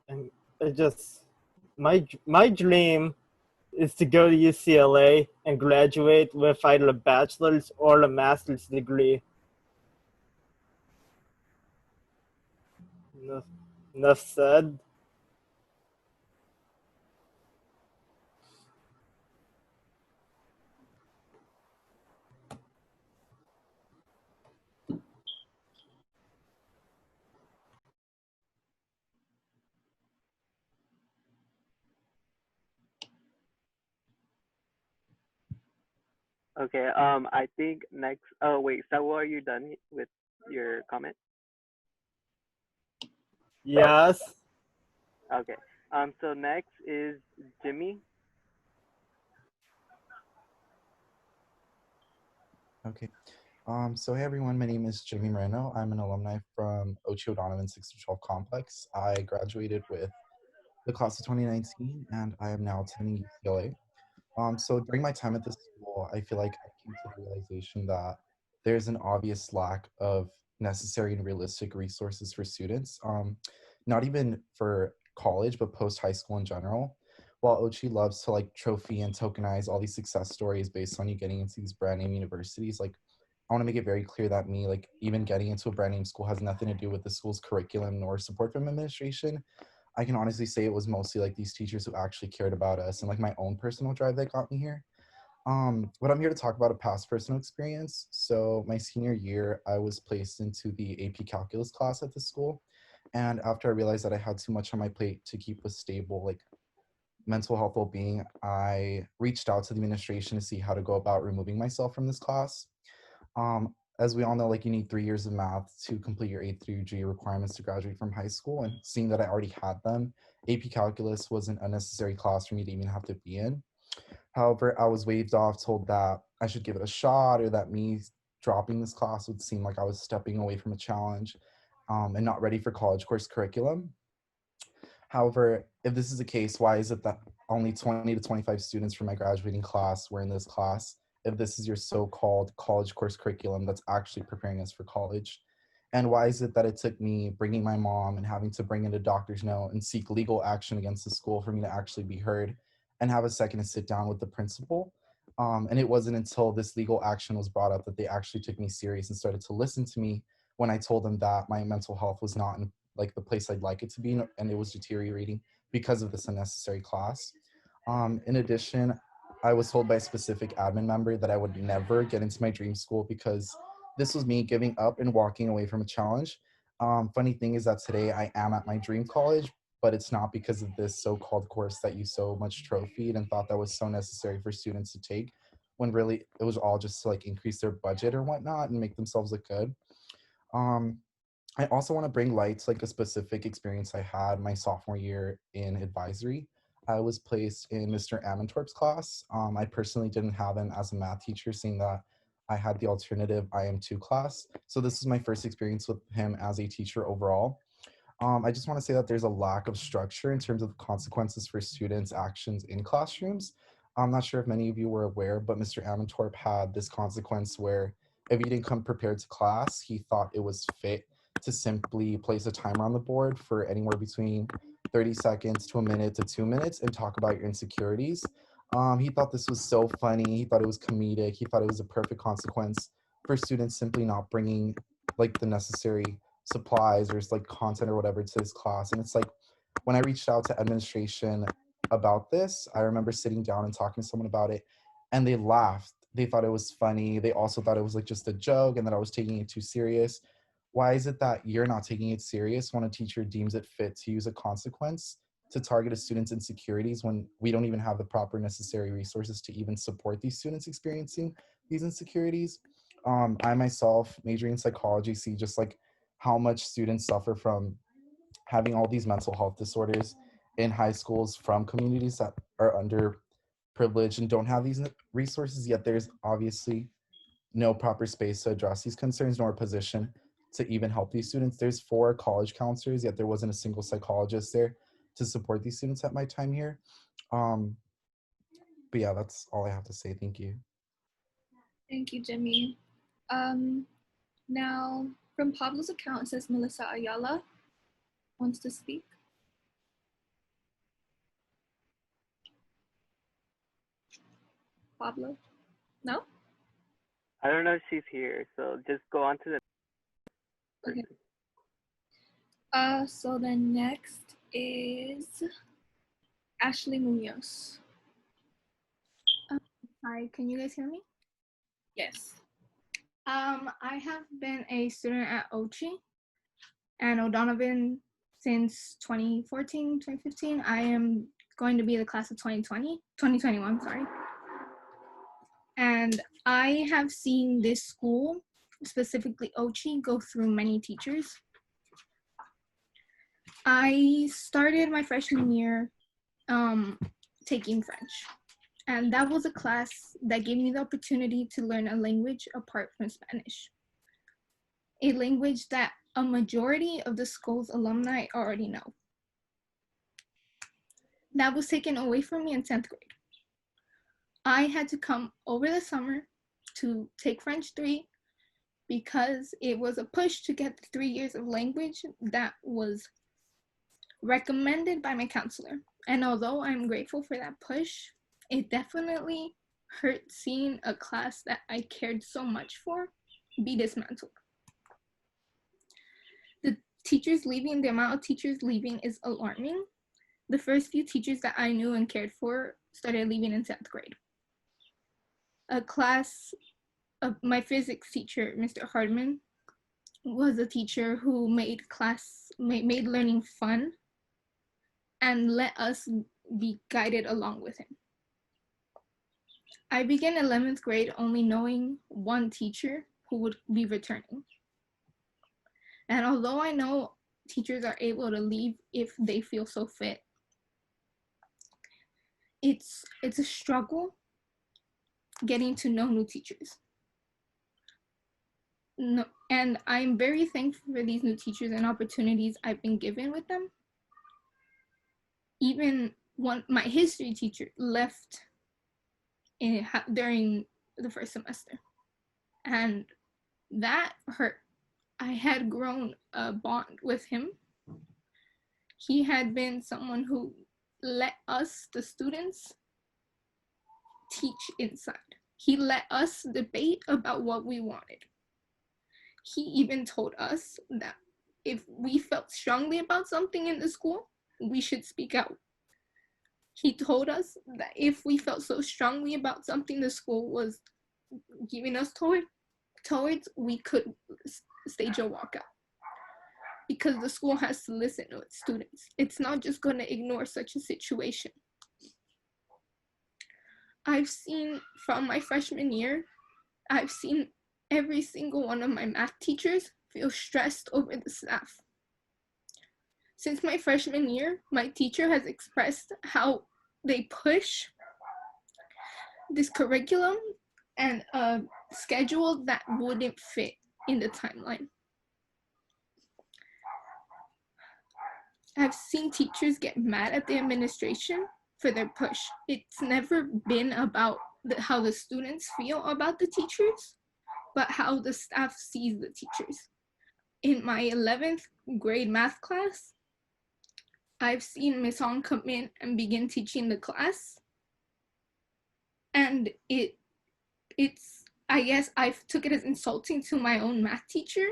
And I just my dream is to go to UCLA and graduate with either a bachelor's or a master's degree. Enough, enough said. Okay. I think next. Oh wait, Saul, are you done with your comment? Yes. Okay. So next is Jimmy. Okay. So hey everyone, my name is Jimmy Moreno. I'm an alumni from Ouchi-O'Donovan 6 to 12 complex. I graduated with the class of 2019 and I am now attending UCLA. So during my time at this school, I feel like I came to the realization that there's an obvious lack of necessary and realistic resources for students, not even for college, but post high school in general. While Ochi loves to like trophy and tokenize all these success stories based on you getting into these brand name universities, like I want to make it very clear that me, like even getting into a brand name school has nothing to do with the school's curriculum nor support from administration. I can honestly say it was mostly like these teachers who actually cared about us and like my own personal drive that got me here. But I'm here to talk about a past personal experience. So my senior year, I was placed into the AP Calculus class at the school. And after I realized that I had too much on my plate to keep a stable, like mental health well-being, I reached out to the administration to see how to go about removing myself from this class. As we all know, like you need 3 years of math to complete your A through G requirements to graduate from high school. And seeing that I already had them, AP Calculus was an unnecessary class for me to even have to be in. However, I was waved off, told that I should give it a shot, or that me dropping this class would seem like I was stepping away from a challenge and not ready for college course curriculum. However, if this is the case, why is it that only 20 to 25 students from my graduating class were in this class? if this is your so-called college course curriculum that's actually preparing us for college? And why is it that it took me bringing my mom and having to bring in a doctor's note and seek legal action against the school for me to actually be heard and have a second to sit down with the principal? And it wasn't until this legal action was brought up that they actually took me serious and started to listen to me when I told them that my mental health was not in like the place I'd like it to be, and it was deteriorating because of this unnecessary class. In addition, I was told by a specific admin member that I would never get into my dream school because this was me giving up and walking away from a challenge. Funny thing is that today I am at my dream college, but it's not because of this so-called course that you so much trophied and thought that was so necessary for students to take, when really it was all just to like increase their budget or whatnot and make themselves look good. Um, I also want to bring light to like a specific experience I had my sophomore year in advisory. I was placed in Mr. Amantorp's class. I personally didn't have him as a math teacher, seeing that I had the alternative IM2 class. So this was my first experience with him as a teacher overall. I just want to say that there's a lack of structure in terms of consequences for students' actions in classrooms. I'm not sure if many of you were aware, but Mr. Amantorp had this consequence where if you didn't come prepared to class, he thought it was fit to simply place a timer on the board for anywhere between 30 seconds to a minute to 2 minutes and talk about your insecurities. He thought this was so funny. He thought it was comedic. He thought it was a perfect consequence for students simply not bringing like the necessary supplies or like content or whatever to his class. And it's like when I reached out to administration about this, I remember sitting down and talking to someone about it, and they laughed. They thought it was funny. They also thought it was like just a joke and that I was taking it too serious. Why is it that you're not taking it serious when a teacher deems it fit to use a consequence to target a student's insecurities when we don't even have the proper necessary resources to even support these students experiencing these insecurities? I myself, majoring in psychology, see just like how much students suffer from having all these mental health disorders in high schools from communities that are underprivileged and don't have these resources, yet there's obviously no proper space to address these concerns nor a position to even help these students. There's 4 college counselors, yet there wasn't a single psychologist there to support these students at my time here. Um, but yeah, that's all I have to say. Thank you. Thank you, Jimmy. Now, from Pablo's account, it says Melissa Ayala wants to speak. Pablo? No? I don't know if she's here, so just go on to the Okay. So then next is Ashley Munoz. Hi, can you guys hear me? Yes. I have been a student at Ouchi-O'Donovan since 2014, 2015. I am going to be the class of 2021, sorry. And I have seen this school, specifically Ouchi, go through many teachers. I started my freshman year taking French. And that was a class that gave me the opportunity to learn a language apart from Spanish. A language that a majority of the school's alumni already know. That was taken away from me in 10th grade. I had to come over the summer to take French 3 because it was a push to get the 3 years of language that was recommended by my counselor. And although I'm grateful for that push, it definitely hurt seeing a class that I cared so much for be dismantled. The amount of teachers leaving is alarming. The first few teachers that I knew and cared for started leaving in 10th grade. A class of my physics teacher, Mr. Hardman, was a teacher who made learning fun and let us be guided along with him. I began 11th grade only knowing one teacher who would be returning. And although I know teachers are able to leave if they feel so fit, it's a struggle getting to know new teachers. No, and I'm very thankful for these new teachers and opportunities I've been given with them. Even my history teacher left during the first semester. And that hurt. I had grown a bond with him. He had been someone who let us, the students, teach inside. He let us debate about what we wanted. He even told us that if we felt strongly about something in the school, we should speak out. He told us that if we felt so strongly about something the school was giving us towards, we could stage a walkout. Because the school has to listen to its students. It's not just going to ignore such a situation. I've seen from my freshman year, I've seen every single one of my math teachers feel stressed over the staff. Since my freshman year, my teacher has expressed how they push this curriculum and a schedule that wouldn't fit in the timeline. I've seen teachers get mad at the administration for their push. It's never been about how the students feel about the teachers, but how the staff sees the teachers. In my 11th grade math class, I've seen Miss Hong come in and begin teaching the class. And I guess I took it as insulting to my own math teacher.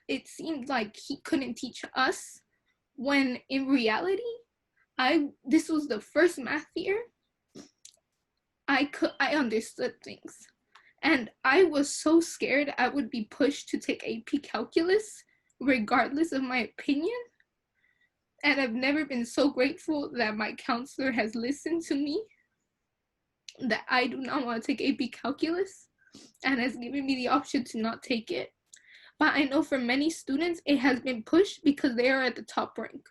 It seemed like he couldn't teach us, when in reality, this was the first math year I understood things. And I was so scared I would be pushed to take AP Calculus, regardless of my opinion. And I've never been so grateful that my counselor has listened to me, that I do not want to take AP Calculus, and has given me the option to not take it. But I know for many students, it has been pushed because they are at the top rank.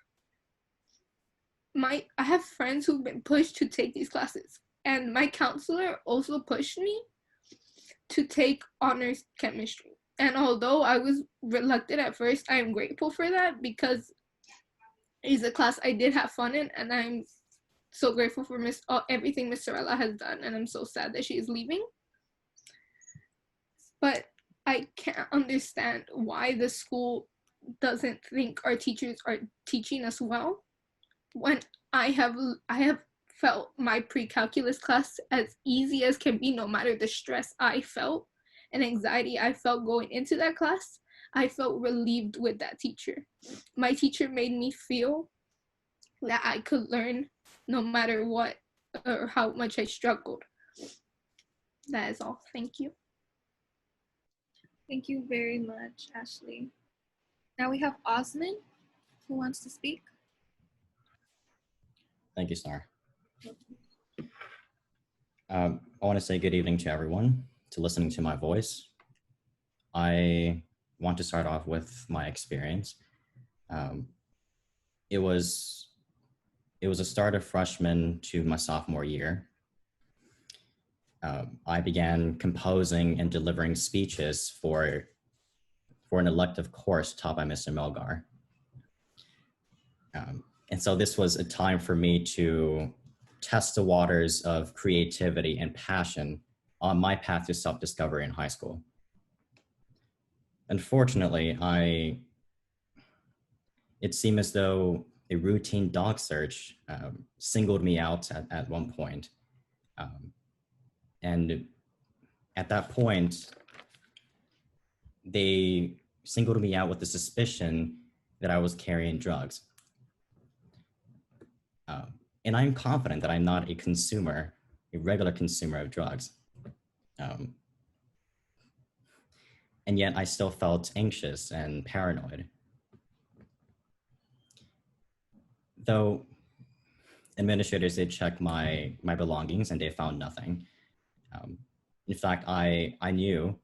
I have friends who've been pushed to take these classes, and my counselor also pushed me to take honors chemistry. And although I was reluctant at first, I am grateful for that because it's a class I did have fun in, and I'm so grateful for everything Miss Sorella has done, and I'm so sad that she is leaving. But I can't understand why the school doesn't think our teachers are teaching us well, when I have felt my pre-calculus class as easy as can be, no matter the stress I felt and anxiety I felt going into that class. I felt relieved with that teacher. My teacher made me feel that I could learn no matter what or how much I struggled. That is all. Thank you. Thank you very much, Ashley. Now we have Osman, who wants to speak. Thank you, Star. I want to say good evening to everyone, to listening to my voice. I want to start off with my experience. It was a start of freshman to my sophomore year. I began composing and delivering speeches for an elective course taught by Mr. Melgar. And so this was a time for me to test the waters of creativity and passion on my path to self-discovery in high school. Unfortunately, it seemed as though a routine dog search singled me out at one point. And at that point, they singled me out with the suspicion that I was carrying drugs. And I'm confident that I'm not a regular consumer of drugs. And yet I still felt anxious and paranoid. Though administrators did check my belongings and they found nothing. In fact, I knew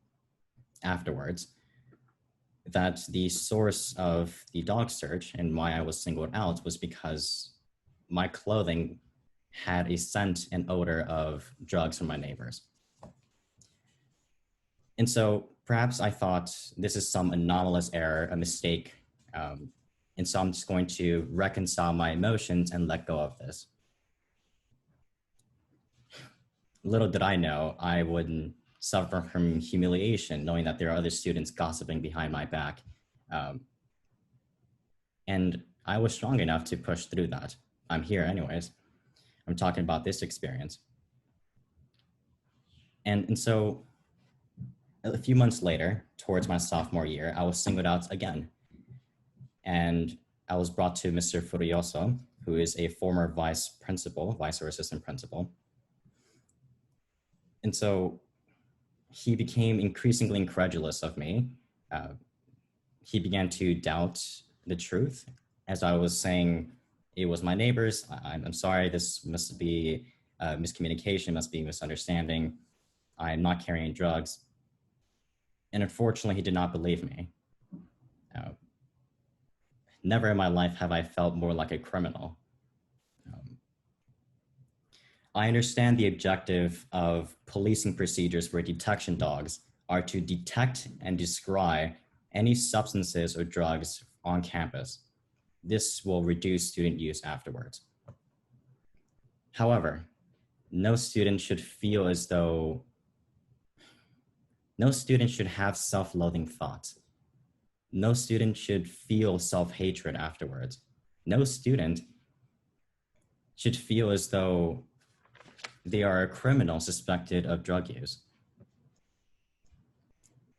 afterwards that the source of the dog search and why I was singled out was because my clothing had a scent and odor of drugs from my neighbors. And so perhaps I thought this is some anomalous error, a mistake. And so I'm just going to reconcile my emotions and let go of this. Little did I know I would suffer from humiliation, knowing that there are other students gossiping behind my back. And I was strong enough to push through that. I'm here anyways. I'm talking about this experience. And so a few months later, towards my sophomore year, I was singled out again. And I was brought to Mr. Furioso, who is a former vice or assistant principal. And so he became increasingly incredulous of me. He began to doubt the truth. As I was saying, it was my neighbors. I'm sorry, this must be miscommunication, must be misunderstanding. I'm not carrying drugs. And unfortunately, he did not believe me. Never in my life have I felt more like a criminal. I understand the objective of policing procedures for detection dogs are to detect and descry any substances or drugs on campus. This will reduce student use afterwards. However, no student should feel as though, no student should have self-loathing thoughts. No student should feel self-hatred afterwards. No student should feel as though they are a criminal suspected of drug use.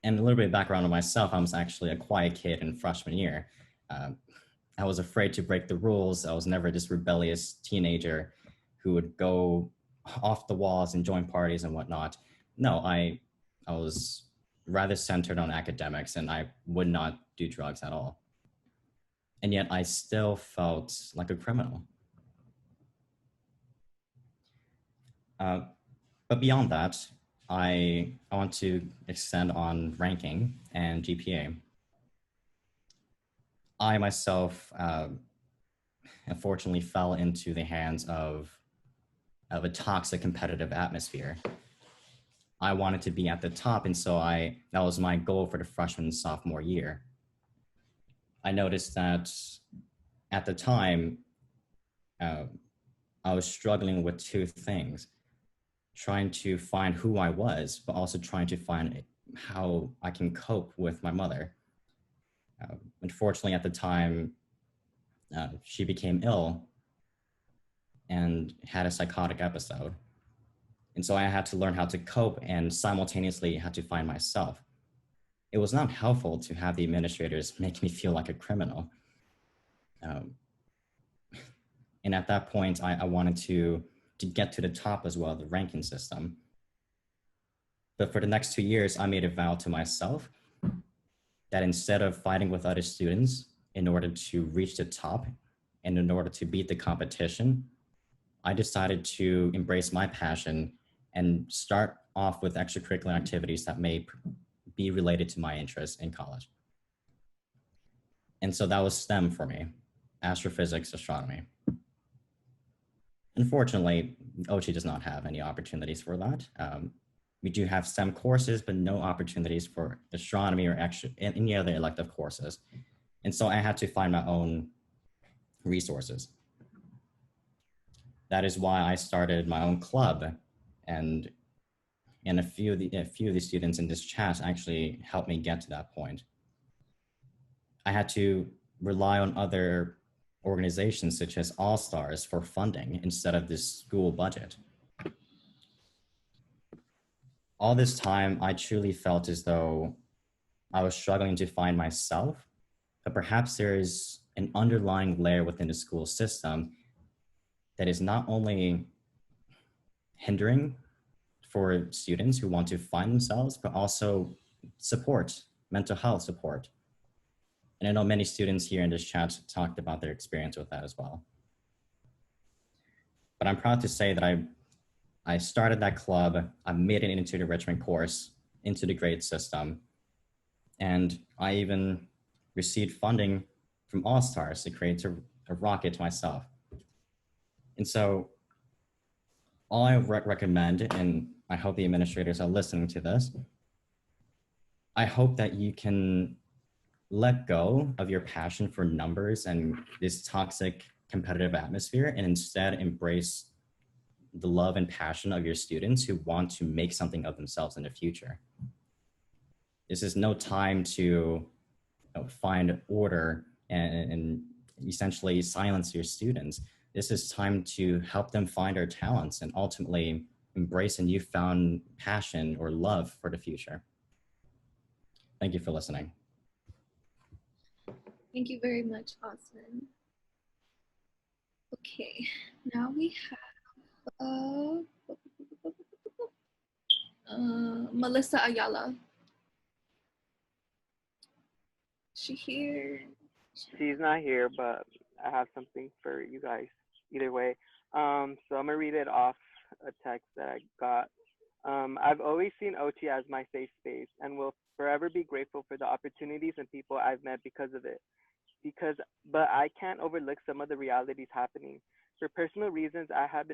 And a little bit of background on myself, I was actually a quiet kid in freshman year. I was afraid to break the rules. I was never this rebellious teenager who would go off the walls and join parties and whatnot. No, I was rather centered on academics, and I would not do drugs at all. And yet I still felt like a criminal. But beyond that, I want to extend on ranking and GPA. I myself, unfortunately, fell into the hands of a toxic competitive atmosphere. I wanted to be at the top, and so that was my goal for the freshman and sophomore year. I noticed that at the time, I was struggling with two things: trying to find who I was, but also trying to find how I can cope with my mother. Unfortunately, at the time, she became ill and had a psychotic episode. And so I had to learn how to cope and simultaneously had to find myself. It was not helpful to have the administrators make me feel like a criminal. And at that point, I wanted to get to the top as well, the ranking system. But for the next 2 years, I made a vow to myself that instead of fighting with other students in order to reach the top and in order to beat the competition, I decided to embrace my passion and start off with extracurricular activities that may be related to my interests in college. And so that was STEM for me: astrophysics, astronomy. Unfortunately, Ouchi does not have any opportunities for that. We do have STEM courses, but no opportunities for astronomy or any other elective courses. And so I had to find my own resources. That is why I started my own club, and a few of the students in this chat actually helped me get to that point. I had to rely on other organizations such as All Stars for funding instead of this school budget. All this time, I truly felt as though I was struggling to find myself, but perhaps there is an underlying layer within the school system that is not only hindering for students who want to find themselves, but also support, mental health support. And I know many students here in this chat talked about their experience with that as well. But I'm proud to say that I started that club, I made it into the enrichment course, into the grade system, and I even received funding from All Stars to create a rocket myself. And so all I recommend, and I hope the administrators are listening to this, I hope that you can let go of your passion for numbers and this toxic competitive atmosphere and instead embrace the love and passion of your students who want to make something of themselves in the future. This is no time to find order and essentially silence your students. This is time to help them find their talents and ultimately embrace a newfound passion or love for the future. Thank you for listening. Thank you very much, Osman. Okay, now we have Melissa Ayala. Is she here? She's not here, but I have something for you guys either way. So I'm gonna read it off a text that I got. I've always seen Ouchi as my safe space and will forever be grateful for the opportunities and people I've met because of it. But I can't overlook some of the realities happening. For personal reasons, I have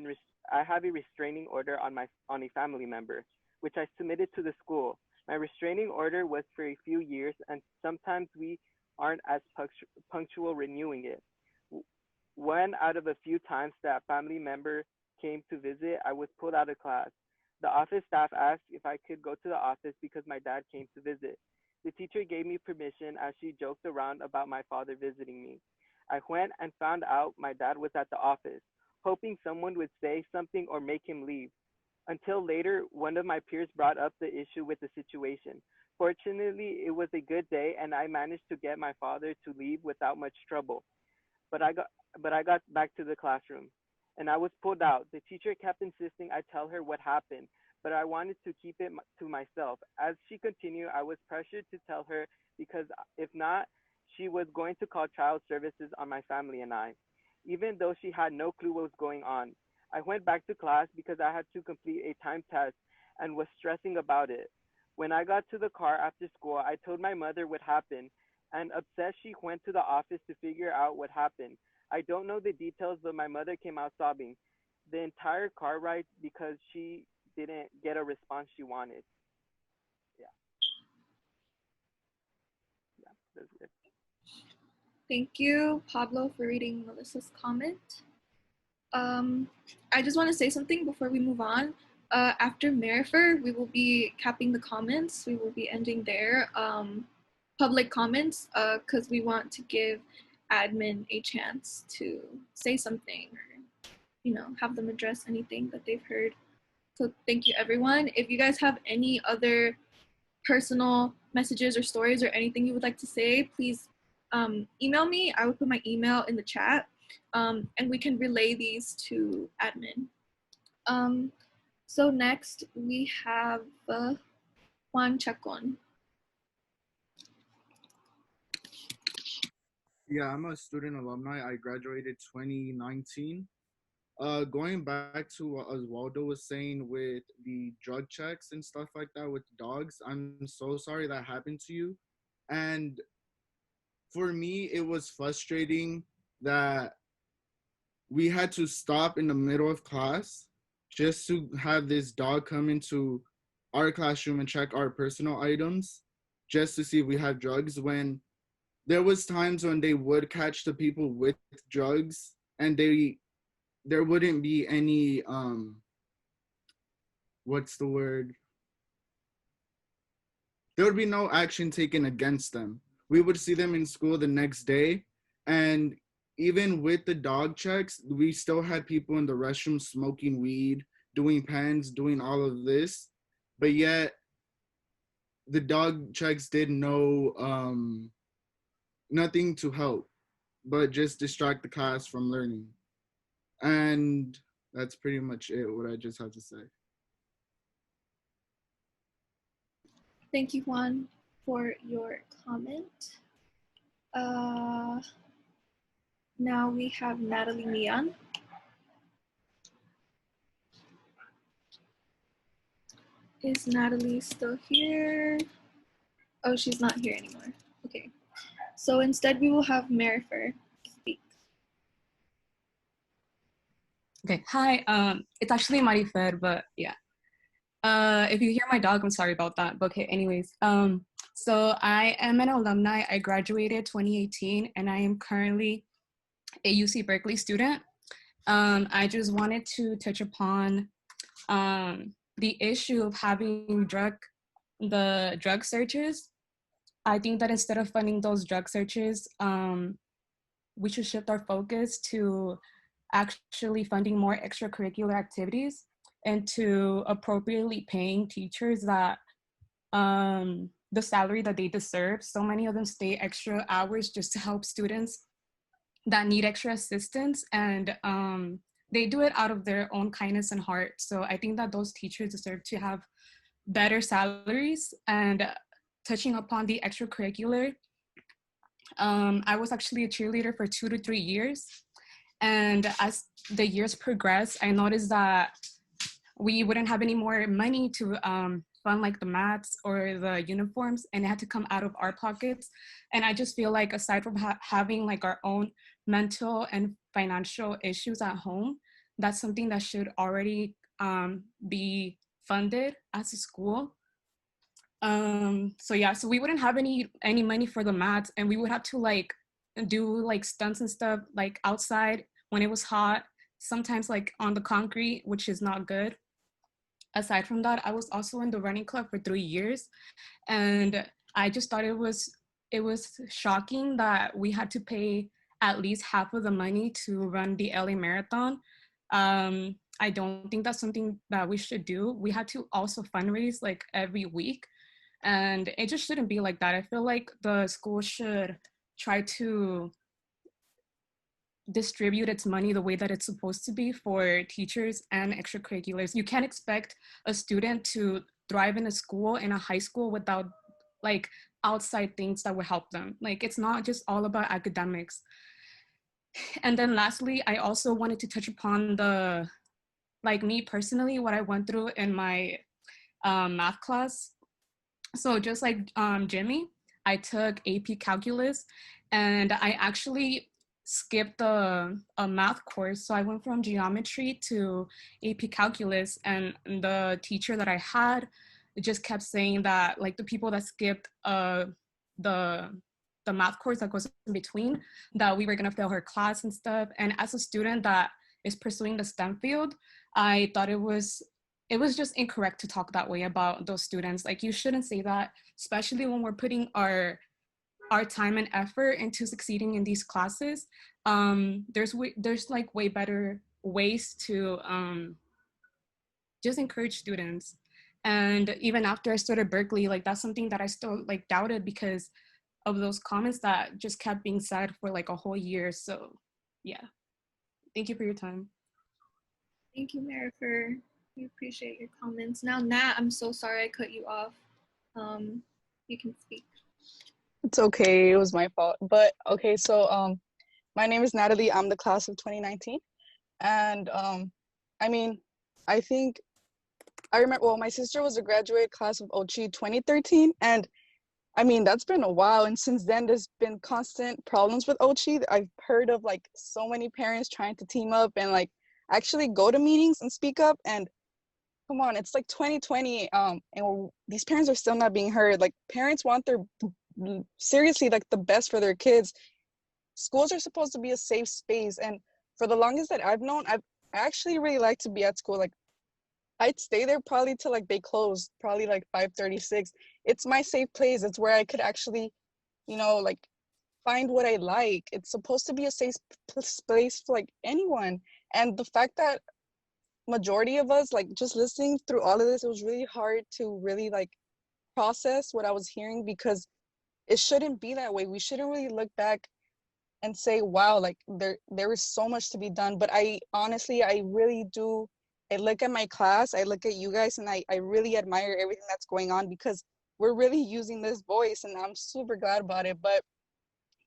a restraining order on a family member, which I submitted to the school. My restraining order was for a few years, and sometimes we aren't as punctual renewing it. One out of a few times that family member came to visit, I was pulled out of class. The office staff asked if I could go to the office because my dad came to visit. The teacher gave me permission as she joked around about my father visiting me. I went and found out my dad was at the office, hoping someone would say something or make him leave. Until later, one of my peers brought up the issue with the situation. Fortunately, it was a good day and I managed to get my father to leave without much trouble. But I got back to the classroom and I was pulled out. The teacher kept insisting I tell her what happened, but I wanted to keep it to myself. As she continued, I was pressured to tell her because if not, she was going to call child services on my family and I, even though she had no clue what was going on. I went back to class because I had to complete a time test and was stressing about it. When I got to the car after school, I told my mother what happened, and upset she went to the office to figure out what happened. I don't know the details, but my mother came out sobbing the entire car ride because she didn't get a response she wanted. Yeah, that's it. Thank you, Pablo, for reading Melissa's comment. I just want to say something before we move on. After Marifer, we will be capping the comments. We will be ending there. Public comments, because we want to give admin a chance to say something or, have them address anything that they've heard. So thank you, everyone. If you guys have any other personal messages or stories or anything you would like to say, please email me. I will put my email in the chat, and we can relay these to admin. So next we have Juan Chacon. Yeah, I'm a student alumni. I graduated 2019. Going back to what Oswaldo was saying with the drug checks and stuff like that with dogs, I'm so sorry that happened to you. And for me, it was frustrating that we had to stop in the middle of class just to have this dog come into our classroom and check our personal items just to see if we had drugs, when there was times when they would catch the people with drugs and there wouldn't be any what's the word? There would be no action taken against them. We would see them in school the next day, and even with the dog checks, we still had people in the restroom smoking weed, doing pens, doing all of this, but yet the dog checks did nothing to help but just distract the class from learning. And that's pretty much it, what I just have to say. Thank you, Juan, for your comment. Now we have Natalie Mian. Is Natalie still here? Oh, she's not here anymore. Okay. So instead we will have Marifer speak. Okay, hi, it's actually Marifer, but yeah. If you hear my dog, I'm sorry about that, but okay, anyways. So I am an alumni. I graduated 2018 and I am currently a UC Berkeley student. I just wanted to touch upon the issue of having the drug searches. I think that instead of funding those drug searches, we should shift our focus to actually funding more extracurricular activities and to appropriately paying teachers that the salary that they deserve. So many of them stay extra hours just to help students that need extra assistance, and they do it out of their own kindness and heart. So I think that those teachers deserve to have better salaries. And touching upon the extracurricular, I was actually a cheerleader for 2 to 3 years. And as the years progressed, I noticed that we wouldn't have any more money to fund like the mats or the uniforms, and it had to come out of our pockets. And I just feel like aside from having like our own mental and financial issues at home, that's something that should already be funded as a school. So yeah, so we wouldn't have any money for the mats, and we would have to like do like stunts and stuff like outside when it was hot, sometimes like on the concrete, which is not good. Aside from that, I was also in the running club for 3 years, and I just thought it was shocking that we had to pay at least half of the money to run the LA Marathon. I don't think that's something that we should do. We had to also fundraise like every week, and it just shouldn't be like that. I feel like the school should try to distribute its money the way that it's supposed to be for teachers and extracurriculars. You can't expect a student to thrive in a school, in a high school, without like outside things that would help them. Like, it's not just all about academics. And then lastly, I also wanted to touch upon like me personally, what I went through in my math class. So just like Jimmy, I took AP Calculus, and I actually skipped a math course. So I went from geometry to AP Calculus, and the teacher that I had just kept saying that like the people that skipped the math course that goes in between, that we were gonna fail her class and stuff. And as a student that is pursuing the STEM field, I thought it was just incorrect to talk that way about those students. Like, you shouldn't say that, especially when we're putting our time and effort into succeeding in these classes. There's like way better ways to just encourage students. And even after I started Berkeley, like that's something that I still like doubted because of those comments that just kept being said for like a whole year. So yeah, thank you for your time. Thank you, Marifer. We appreciate your comments. Now, Nat, I'm so sorry I cut you off. You can speak. It's okay, it was my fault. But okay, so my name is Natalie. I'm the class of 2019. And I mean, I think I remember, well, my sister was a graduate class of Ouchi 2013, and I mean, that's been a while. And since then, there's been constant problems with Ouchi. I've heard of like so many parents trying to team up and like actually go to meetings and speak up. And come on, it's like 2020, and these parents are still not being heard. Like, parents want their seriously like the best for their kids. Schools are supposed to be a safe space, and for the longest that I've known, I actually really like to be at school. Like, I'd stay there probably till like they close, probably like 5:36. It's my safe place. It's where I could actually, you know, like find what I like. It's supposed to be a safe place for like anyone. And the fact that majority of us, like, just listening through all of this, it was really hard to really like process what I was hearing, because it shouldn't be that way. We shouldn't really look back and say, wow, like there is so much to be done. But I honestly, I really do, I look at my class, I look at you guys, and I really admire everything that's going on, because we're really using this voice, and I'm super glad about it. But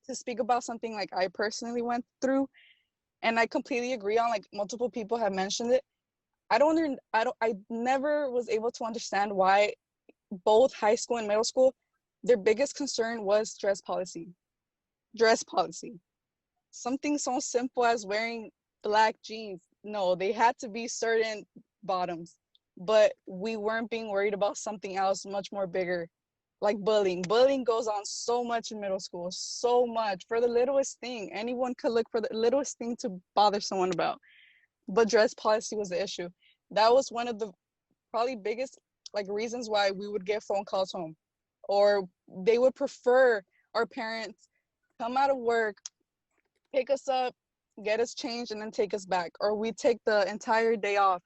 to speak about something like I personally went through, and I completely agree on, like, multiple people have mentioned it, I never was able to understand why both high school and middle school, their biggest concern was dress policy. Dress policy. Something so simple as wearing black jeans. No, they had to be certain bottoms. But we weren't being worried about something else much more bigger, like bullying. Bullying goes on so much in middle school, so much. For the littlest thing, anyone could look for the littlest thing to bother someone about. but dress policy was the issue. That was one of the probably biggest like reasons why we would get phone calls home, or they would prefer our parents come out of work, pick us up, get us changed, and then take us back, or we take the entire day off.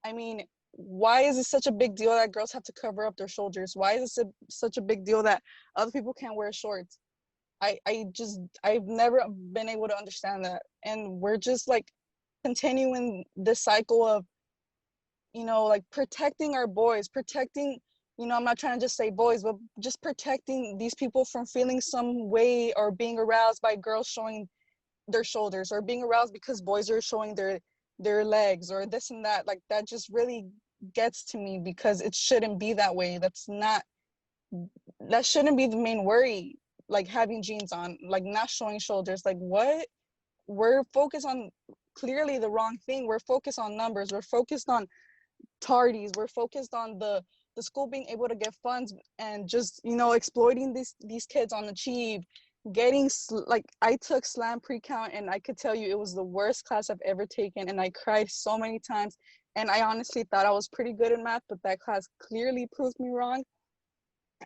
I mean, why is it such a big deal that girls have to cover up their shoulders? Why is it such a big deal that other people can't wear shorts? I've never been able to understand that. And we're just like continuing this cycle of, you know, like protecting our boys, protecting, you know, I'm not trying to just say boys, but just protecting these people from feeling some way or being aroused by girls showing their shoulders, or being aroused because boys are showing their legs, or this and that. Like that just really gets to me, because it shouldn't be that way. That shouldn't be the main worry, like having jeans on, like not showing shoulders. Like what? We're focused on clearly the wrong thing. We're focused on numbers. We're focused on tardies. We're focused on the school being able to get funds, and just, you know, exploiting these kids on Achieve, getting like, I took slam pre-count, and I could tell you it was the worst class I've ever taken, and I cried so many times. And I honestly thought I was pretty good in math, but that class clearly proved me wrong.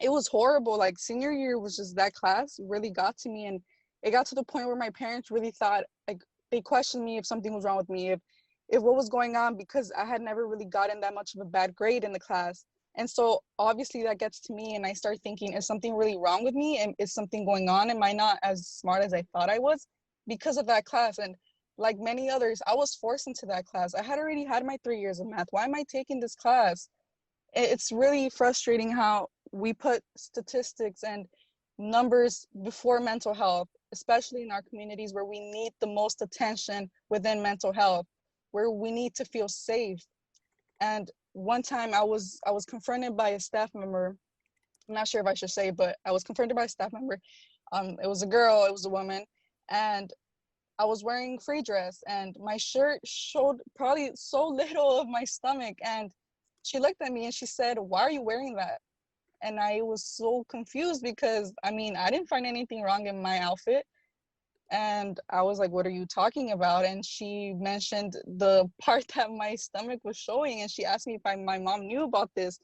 It was horrible. Like senior year was just, that class really got to me, and it got to the point where my parents really thought, like, they questioned me if something was wrong with me, if what was going on, because I had never really gotten that much of a bad grade in the class. And so obviously that gets to me, and I start thinking, is something really wrong with me? And is something going on? Am I not as smart as I thought I was because of that class? And like many others, I was forced into that class. I had already had my 3 years of math. Why am I taking this class? It's really frustrating how we put statistics and numbers before mental health, especially in our communities where we need the most attention within mental health, where we need to feel safe. And one time I was confronted by a staff member. I'm not sure if I should say, but I was confronted by a staff member. It was a girl, it was a woman, and I was wearing free dress, and my shirt showed probably so little of my stomach. And she looked at me and she said, "Why are you wearing that?" And I was so confused, because I mean, I didn't find anything wrong in my outfit. And I was like, "What are you talking about?" And she mentioned the part that my stomach was showing, and she asked me if my mom knew about this.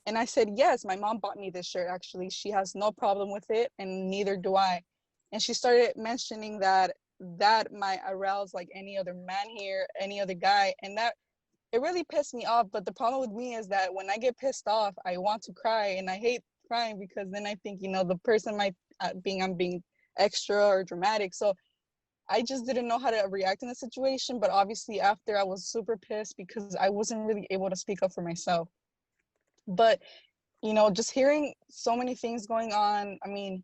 And I said, "Yes, my mom bought me this shirt, actually. She has no problem with it, and neither do I." And she started mentioning that might arouse like any other man here, any other guy. And that, it really pissed me off. But the problem with me is that when I get pissed off, I want to cry, and I hate crying, because then I think, you know, the person might I'm being extra or dramatic. So I just didn't know how to react in the situation. But obviously after, I was super pissed because I wasn't really able to speak up for myself. But, you know, just hearing so many things going on, I mean,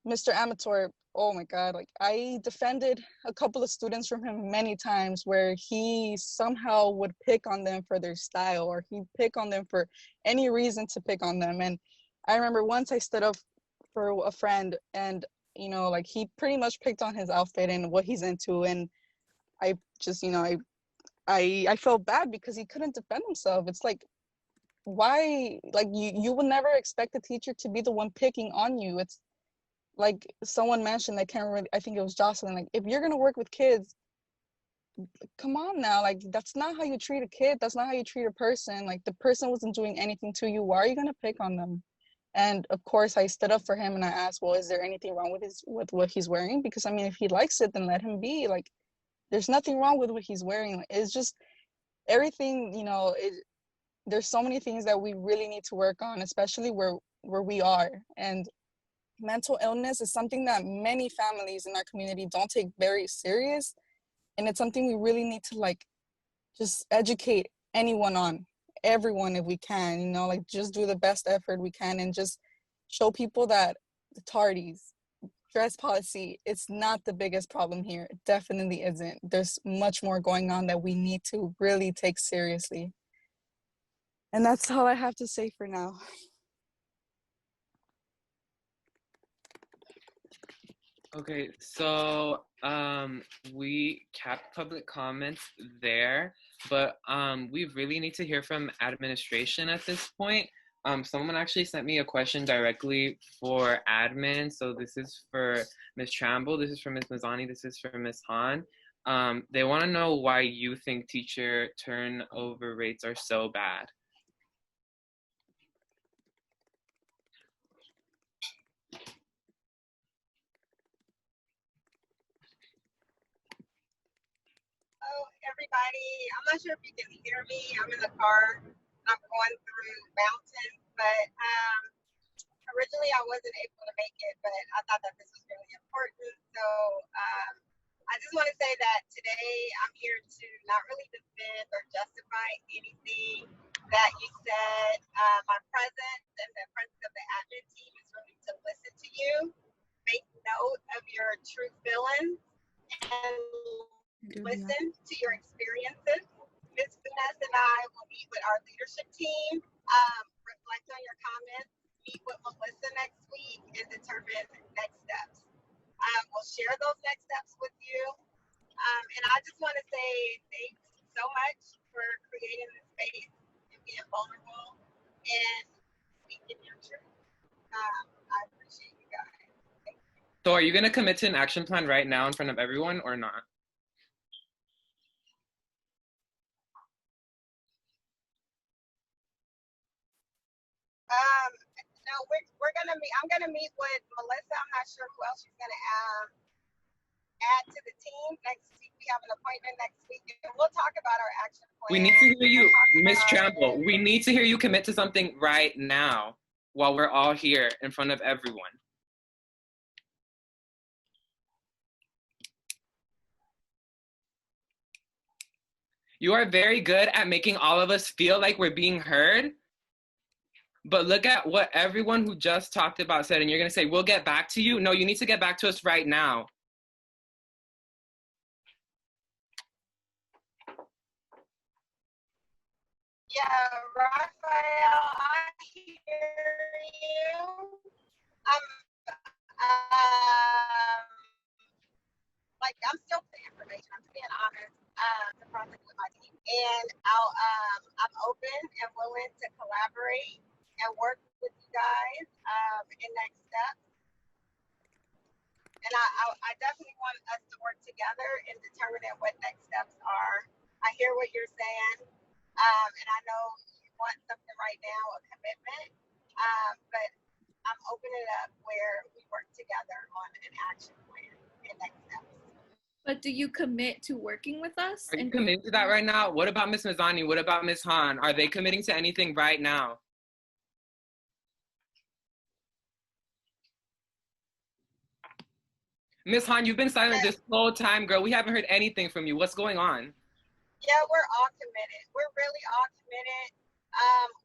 Mr. Amateur, oh my God, like I defended a couple of students from him many times, where he somehow would pick on them for their style, or he'd pick on them for any reason to pick on them. And I remember once I stood up for a friend, and, you know, like he pretty much picked on his outfit and what he's into. And I just, you know, I felt bad because he couldn't defend himself. It's like, why? Like you would never expect a teacher to be the one picking on you. It's like someone mentioned, I can't remember, I think it was Jocelyn, like, if you're gonna work with kids, come on now, like that's not how you treat a kid, that's not how you treat a person. Like the person wasn't doing anything to you, why are you gonna pick on them? And of course I stood up for him, and I asked, well, is there anything wrong with what he's wearing? Because I mean, if he likes it, then let him be. Like there's nothing wrong with what he's wearing. Like, it's just everything, you know, there's so many things that we really need to work on, especially where we are. And mental illness is something that many families in our community don't take very serious. And it's something we really need to like just educate everyone if we can, you know, like just do the best effort we can, and just show people that the tardies, dress policy, it's not the biggest problem here. It definitely isn't. There's much more going on that we need to really take seriously. And that's all I have to say for now. Okay, so we capped public comments there, but we really need to hear from administration at this point. Someone actually sent me a question directly for admin. So this is for Ms. Tramble, this is for Ms. Mazzani, this is for Ms. Han. They want to know why you think teacher turnover rates are so bad. Hello, everybody. I'm not sure if you can hear me. I'm in the car. I'm going through mountains, but originally I wasn't able to make it, but I thought that this was really important. So I just want to say that today I'm here to not really defend or justify anything that you said. My presence and the presence of the admin team is really to listen to you, make note of your true feelings, and listen to your experiences. Ms. Finesse and I will meet with our leadership team, reflect on your comments, meet with Melissa next week, and determine next steps. We'll share those next steps with you. And I just want to say thanks so much for creating this space and being vulnerable and speaking your truth. I appreciate you guys. So are you going to commit to an action plan right now in front of everyone or not? No, we're gonna meet. I'm gonna meet with Melissa. I'm not sure who else she's gonna add to the team next week. We have an appointment next week, and we'll talk about our action plan. We need to hear you, Miss Tramble. We need to hear you commit to something right now while we're all here in front of everyone. You are very good at making all of us feel like we're being heard. But look at what everyone who just talked about said, and you're gonna say, we'll get back to you. No, you need to get back to us right now. Yeah, Raphael, I hear you. I'm still the information. I'm just being honest to process with my team, and I'm open and willing to collaborate and work with you guys in next steps. And I definitely want us to work together in determining what next steps are. I hear what you're saying, and I know you want something right now, a commitment, but I'm opening it up where we work together on an action plan and next steps. But do you commit to working with us? Are you committing to that right now? What about Ms. Mazzani? What about Ms. Han? Are they committing to anything right now? Ms. Han, you've been silent this whole time, girl. We haven't heard anything from you. What's going on? Yeah, we're all committed. We're really all committed.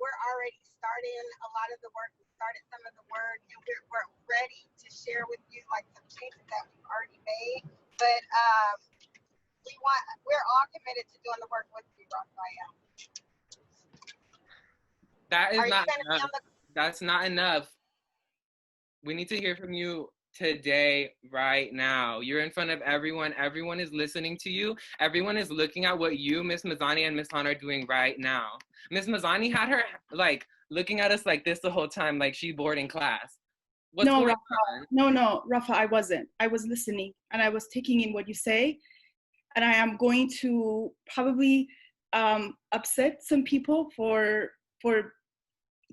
We're already starting a lot of the work. We started some of the work, and we're ready to share with you like some changes that we've already made. But we're all committed to doing the work with you, Raphael. That is not enough. That's not enough. We need to hear from you today, right now. You're in front of everyone. Everyone is listening to you. Everyone is looking at what you, Miss Mazzani, and Miss Han are doing right now. Miss Mazzani had her like looking at us like this the whole time, like she bored in class. What's going on? No, Rafa, I wasn't. I was listening and I was taking in what you say. And I am going to probably upset some people for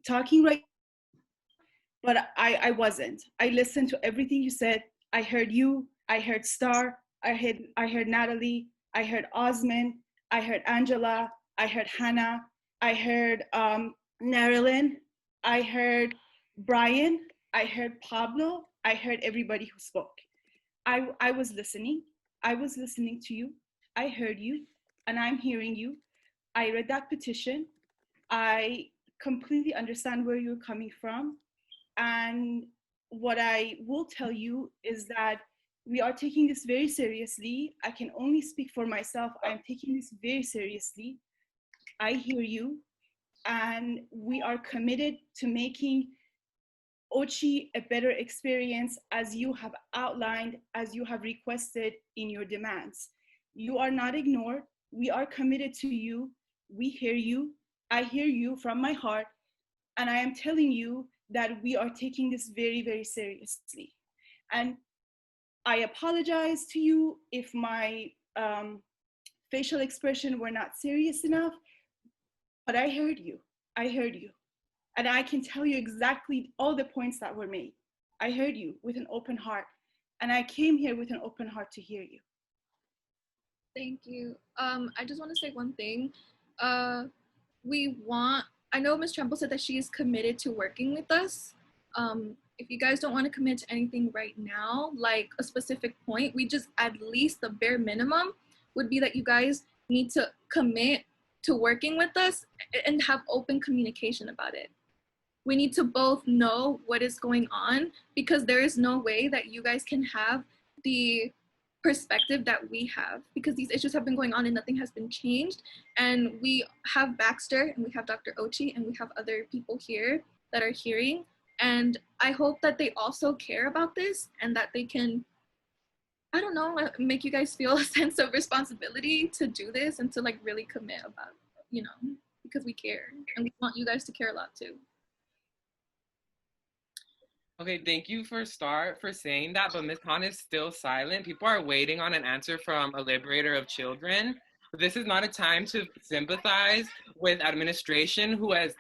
talking right, but I wasn't. I listened to everything you said. I heard you. I heard Star. I heard Natalie. I heard Osman. I heard Angela. I heard Hannah. I heard Marilyn. I heard Brian. I heard Pablo. I heard everybody who spoke. I was listening. I was listening to you. I heard you, and I'm hearing you. I read that petition. I completely understand where you're coming from. And what I will tell you is that we are taking this very seriously. I can only speak for myself. I'm taking this very seriously. I hear you. And we are committed to making Ouchi a better experience as you have outlined, as you have requested in your demands. You are not ignored. We are committed to you. We hear you. I hear you from my heart. And I am telling you that we are taking this very, very seriously. And I apologize to you if my facial expression were not serious enough, but I heard you. I heard you. And I can tell you exactly all the points that were made. I heard you with an open heart. And I came here with an open heart to hear you. Thank you. I just want to say one thing. I know Ms. Tremble said that she is committed to working with us. If you guys don't want to commit to anything right now, like a specific point, we just, at least the bare minimum would be that you guys need to commit to working with us and have open communication about it. We need to both know what is going on, because there is no way that you guys can have the perspective that we have, because these issues have been going on and nothing has been changed. And we have Baxter and we have Dr. Ouchi and we have other people here that are hearing. And I hope that they also care about this and that they can, I don't know, make you guys feel a sense of responsibility to do this and to like really commit about, you know, because we care and we want you guys to care a lot too. Okay, thank you for saying that, but Ms. Khan is still silent. People are waiting on an answer from a liberator of children. This is not a time to sympathize with administration who has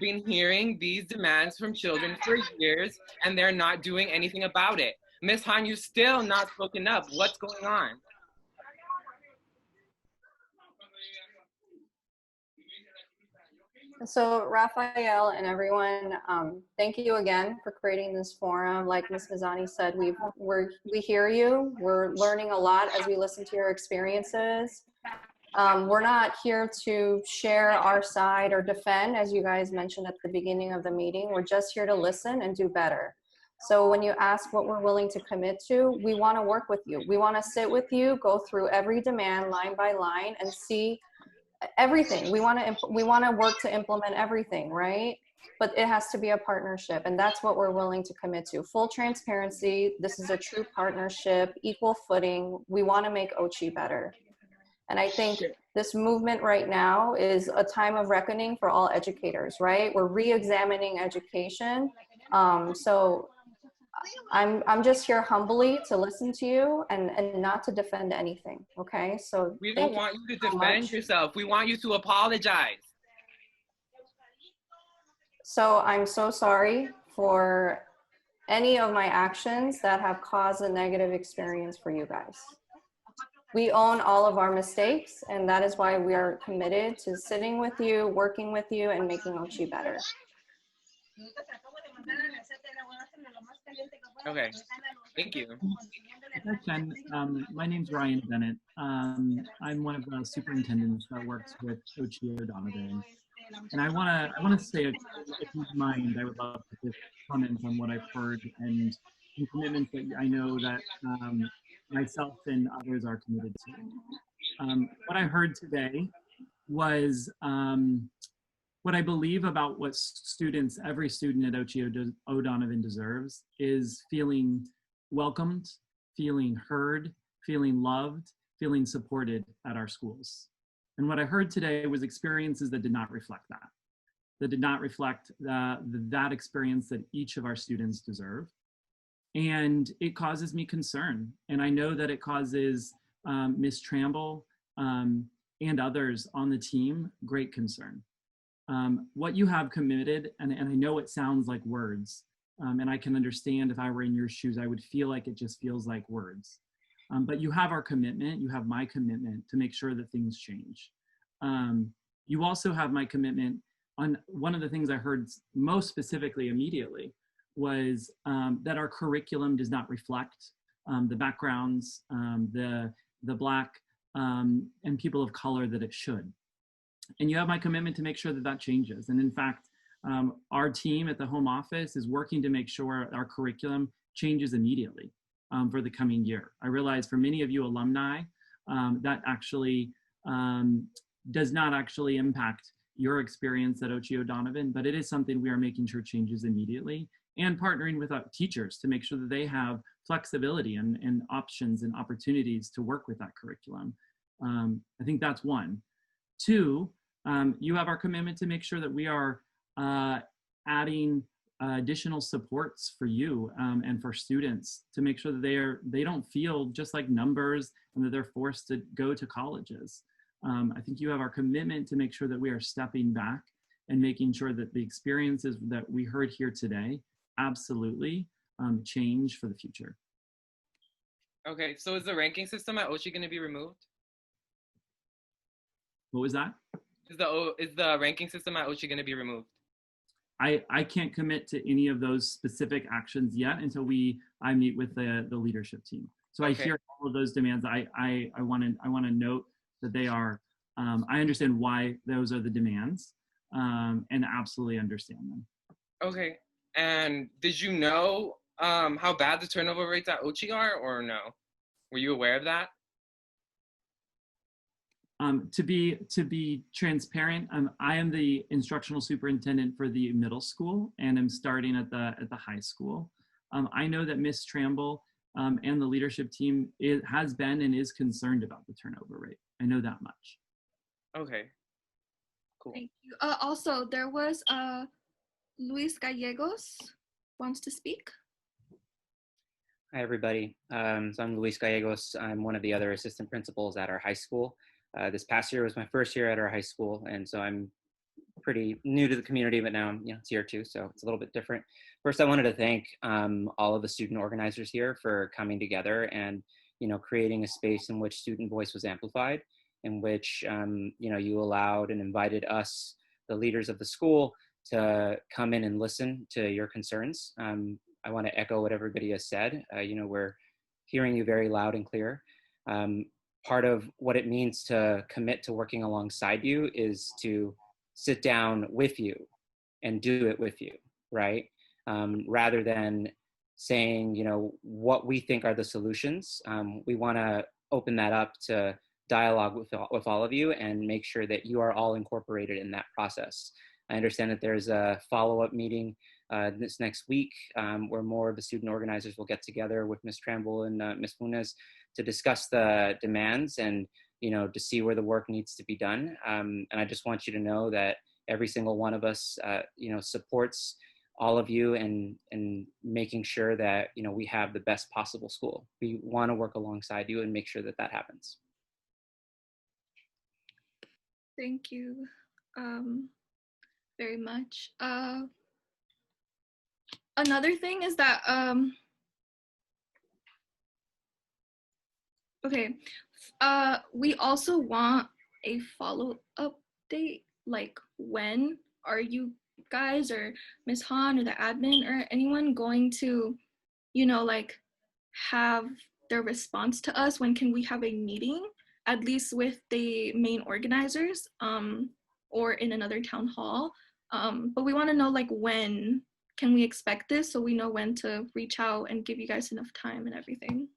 been hearing these demands from children for years, and they're not doing anything about it. Ms. Han, you still not spoken up. What's going on? So Raphael and everyone, thank you again for creating this forum. Like Ms. Mazzani said, we hear you. We're learning a lot as we listen to your experiences. We're not here to share our side or defend, as you guys mentioned at the beginning of the meeting. We're just here to listen and do better. So when you ask what we're willing to commit to, we want to work with you. We want to sit with you, go through every demand line by line and see everything. We want to work to implement everything, right? But it has to be a partnership, and that's what we're willing to commit to. Full transparency. This is a true partnership, equal footing. We want to make Ouchi better. And I think this movement right now is a time of reckoning for all educators, right? We're re-examining education. So I'm just here humbly to listen to you and not to defend anything, okay? So we don't want you to defend yourself. We want you to apologize. So I'm so sorry for any of my actions that have caused a negative experience for you guys. We own all of our mistakes, and that is why we are committed to sitting with you, working with you, and making Ouchi better. Okay, thank you. My name's Ryan Bennett. I'm one of the superintendents that works with Ouchi-O'Donovan. And I want to say, if you mind, I would love to just comment on what I've heard and the commitments that I know that myself and others are committed to. What I heard today was what I believe about what students, every student at Ouchi-O'Donovan deserves is feeling welcomed, feeling heard, feeling loved, feeling supported at our schools. And what I heard today was experiences that did not reflect that did not reflect that experience that each of our students deserve. And it causes me concern. And I know that it causes Ms. Tramble and others on the team great concern. What you have committed, and I know it sounds like words, and I can understand if I were in your shoes, I would feel like it just feels like words. But you have our commitment, you have my commitment to make sure that things change. You also have my commitment on one of the things I heard most specifically immediately was that our curriculum does not reflect the backgrounds, the Black and people of color that it should. And you have my commitment to make sure that that changes. And in fact, our team at the home office is working to make sure our curriculum changes immediately for the coming year. I realize for many of you alumni, that actually does not actually impact your experience at Ouchi-O'Donovan, but it is something we are making sure changes immediately, and partnering with teachers to make sure that they have flexibility and options and opportunities to work with that curriculum. I think that's one. Two, you have our commitment to make sure that we are adding additional supports for you and for students to make sure that they don't feel just like numbers and that they're forced to go to colleges. I think you have our commitment to make sure that we are stepping back and making sure that the experiences that we heard here today absolutely change for the future. Okay, so is the ranking system at Ouchi going to be removed? What was that? Is the ranking system at Ouchi going to be removed? I can't commit to any of those specific actions yet until I meet with the leadership team. So I hear all of those demands. I want to note that they are. I understand why those are the demands, and absolutely understand them. Okay, and did you know how bad the turnover rates at Ouchi are, or no? Were you aware of that? To be transparent, I am the instructional superintendent for the middle school, and I'm starting at the high school. I know that Ms. Tramble and the leadership team has been and is concerned about the turnover rate. I know that much. Okay, cool. Thank you. Also, there was Luis Gallegos wants to speak. Hi, everybody. So I'm Luis Gallegos. I'm one of the other assistant principals at our high school. This past year was my first year at our high school, and so I'm pretty new to the community, but now I'm it's year 2, so it's a little bit different. First, I wanted to thank all of the student organizers here for coming together and creating a space in which student voice was amplified, in which you allowed and invited us, the leaders of the school, to come in and listen to your concerns. I want to echo what everybody has said. We're hearing you very loud and clear. Part of what it means to commit to working alongside you is to sit down with you and do it with you, right? Rather than saying, what we think are the solutions. We want to open that up to dialogue with all of you and make sure that you are all incorporated in that process. I understand that there's a follow-up meeting this next week where more of the student organizers will get together with Ms. Tramble and Ms. Funes to discuss the demands and to see where the work needs to be done. And I just want you to know that every single one of us supports all of you and making sure that we have the best possible school. We want to work alongside you and make sure that that happens. Thank you very much. Another thing is that okay, we also want a follow-up date, like when are you guys or Ms. Han or the admin or anyone going to, like have their response to us? When can we have a meeting, at least with the main organizers or in another town hall? But we want to know, like, when can we expect this so we know when to reach out and give you guys enough time and everything.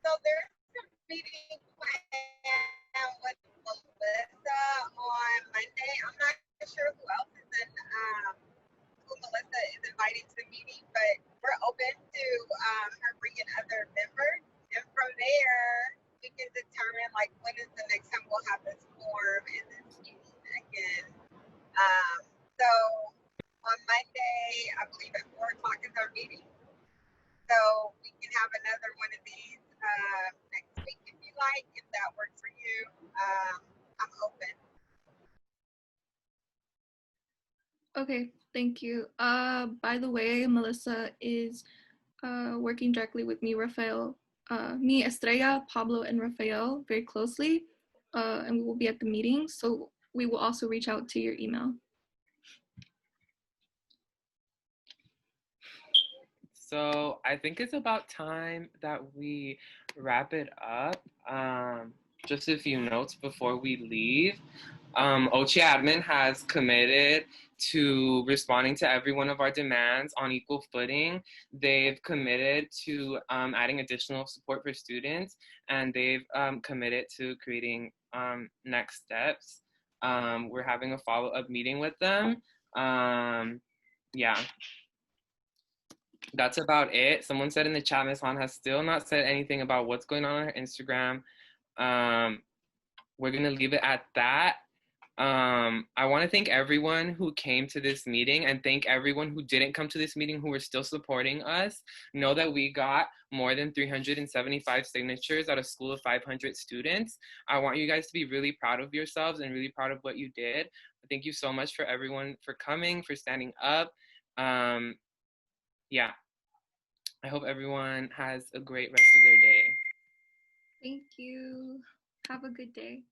So there's a meeting planned with Melissa on Monday. I'm not sure who else is who Melissa is inviting to the meeting, but we're open to her bringing other members. And from there, we can determine like when is the next time we'll have this forum and this meeting again. So on Monday, I believe at 4 o'clock is our meeting. So we can have another one of these next week if you like, if that works for you. I'm open. Okay, thank you. By the way, Melissa is working directly with me, Rafael, me, Estrella, Pablo, and Rafael very closely, and we will be at the meeting. So we will also reach out to your email. So I think it's about time that we wrap it up. Just a few notes before we leave. Ouchi admin has committed to responding to every one of our demands on equal footing. They've committed to adding additional support for students, and they've committed to creating next steps. We're having a follow-up meeting with them. Yeah. That's about it. Someone said in the chat, Ms. Han has still not said anything about what's going on her Instagram. We're going to leave it at that. I want to thank everyone who came to this meeting and thank everyone who didn't come to this meeting who are still supporting us. Know that we got more than 375 signatures at a school of 500 students. I want you guys to be really proud of yourselves and really proud of what you did. Thank you so much for everyone for coming, for standing up. Yeah, I hope everyone has a great rest of their day. Thank you. Have a good day.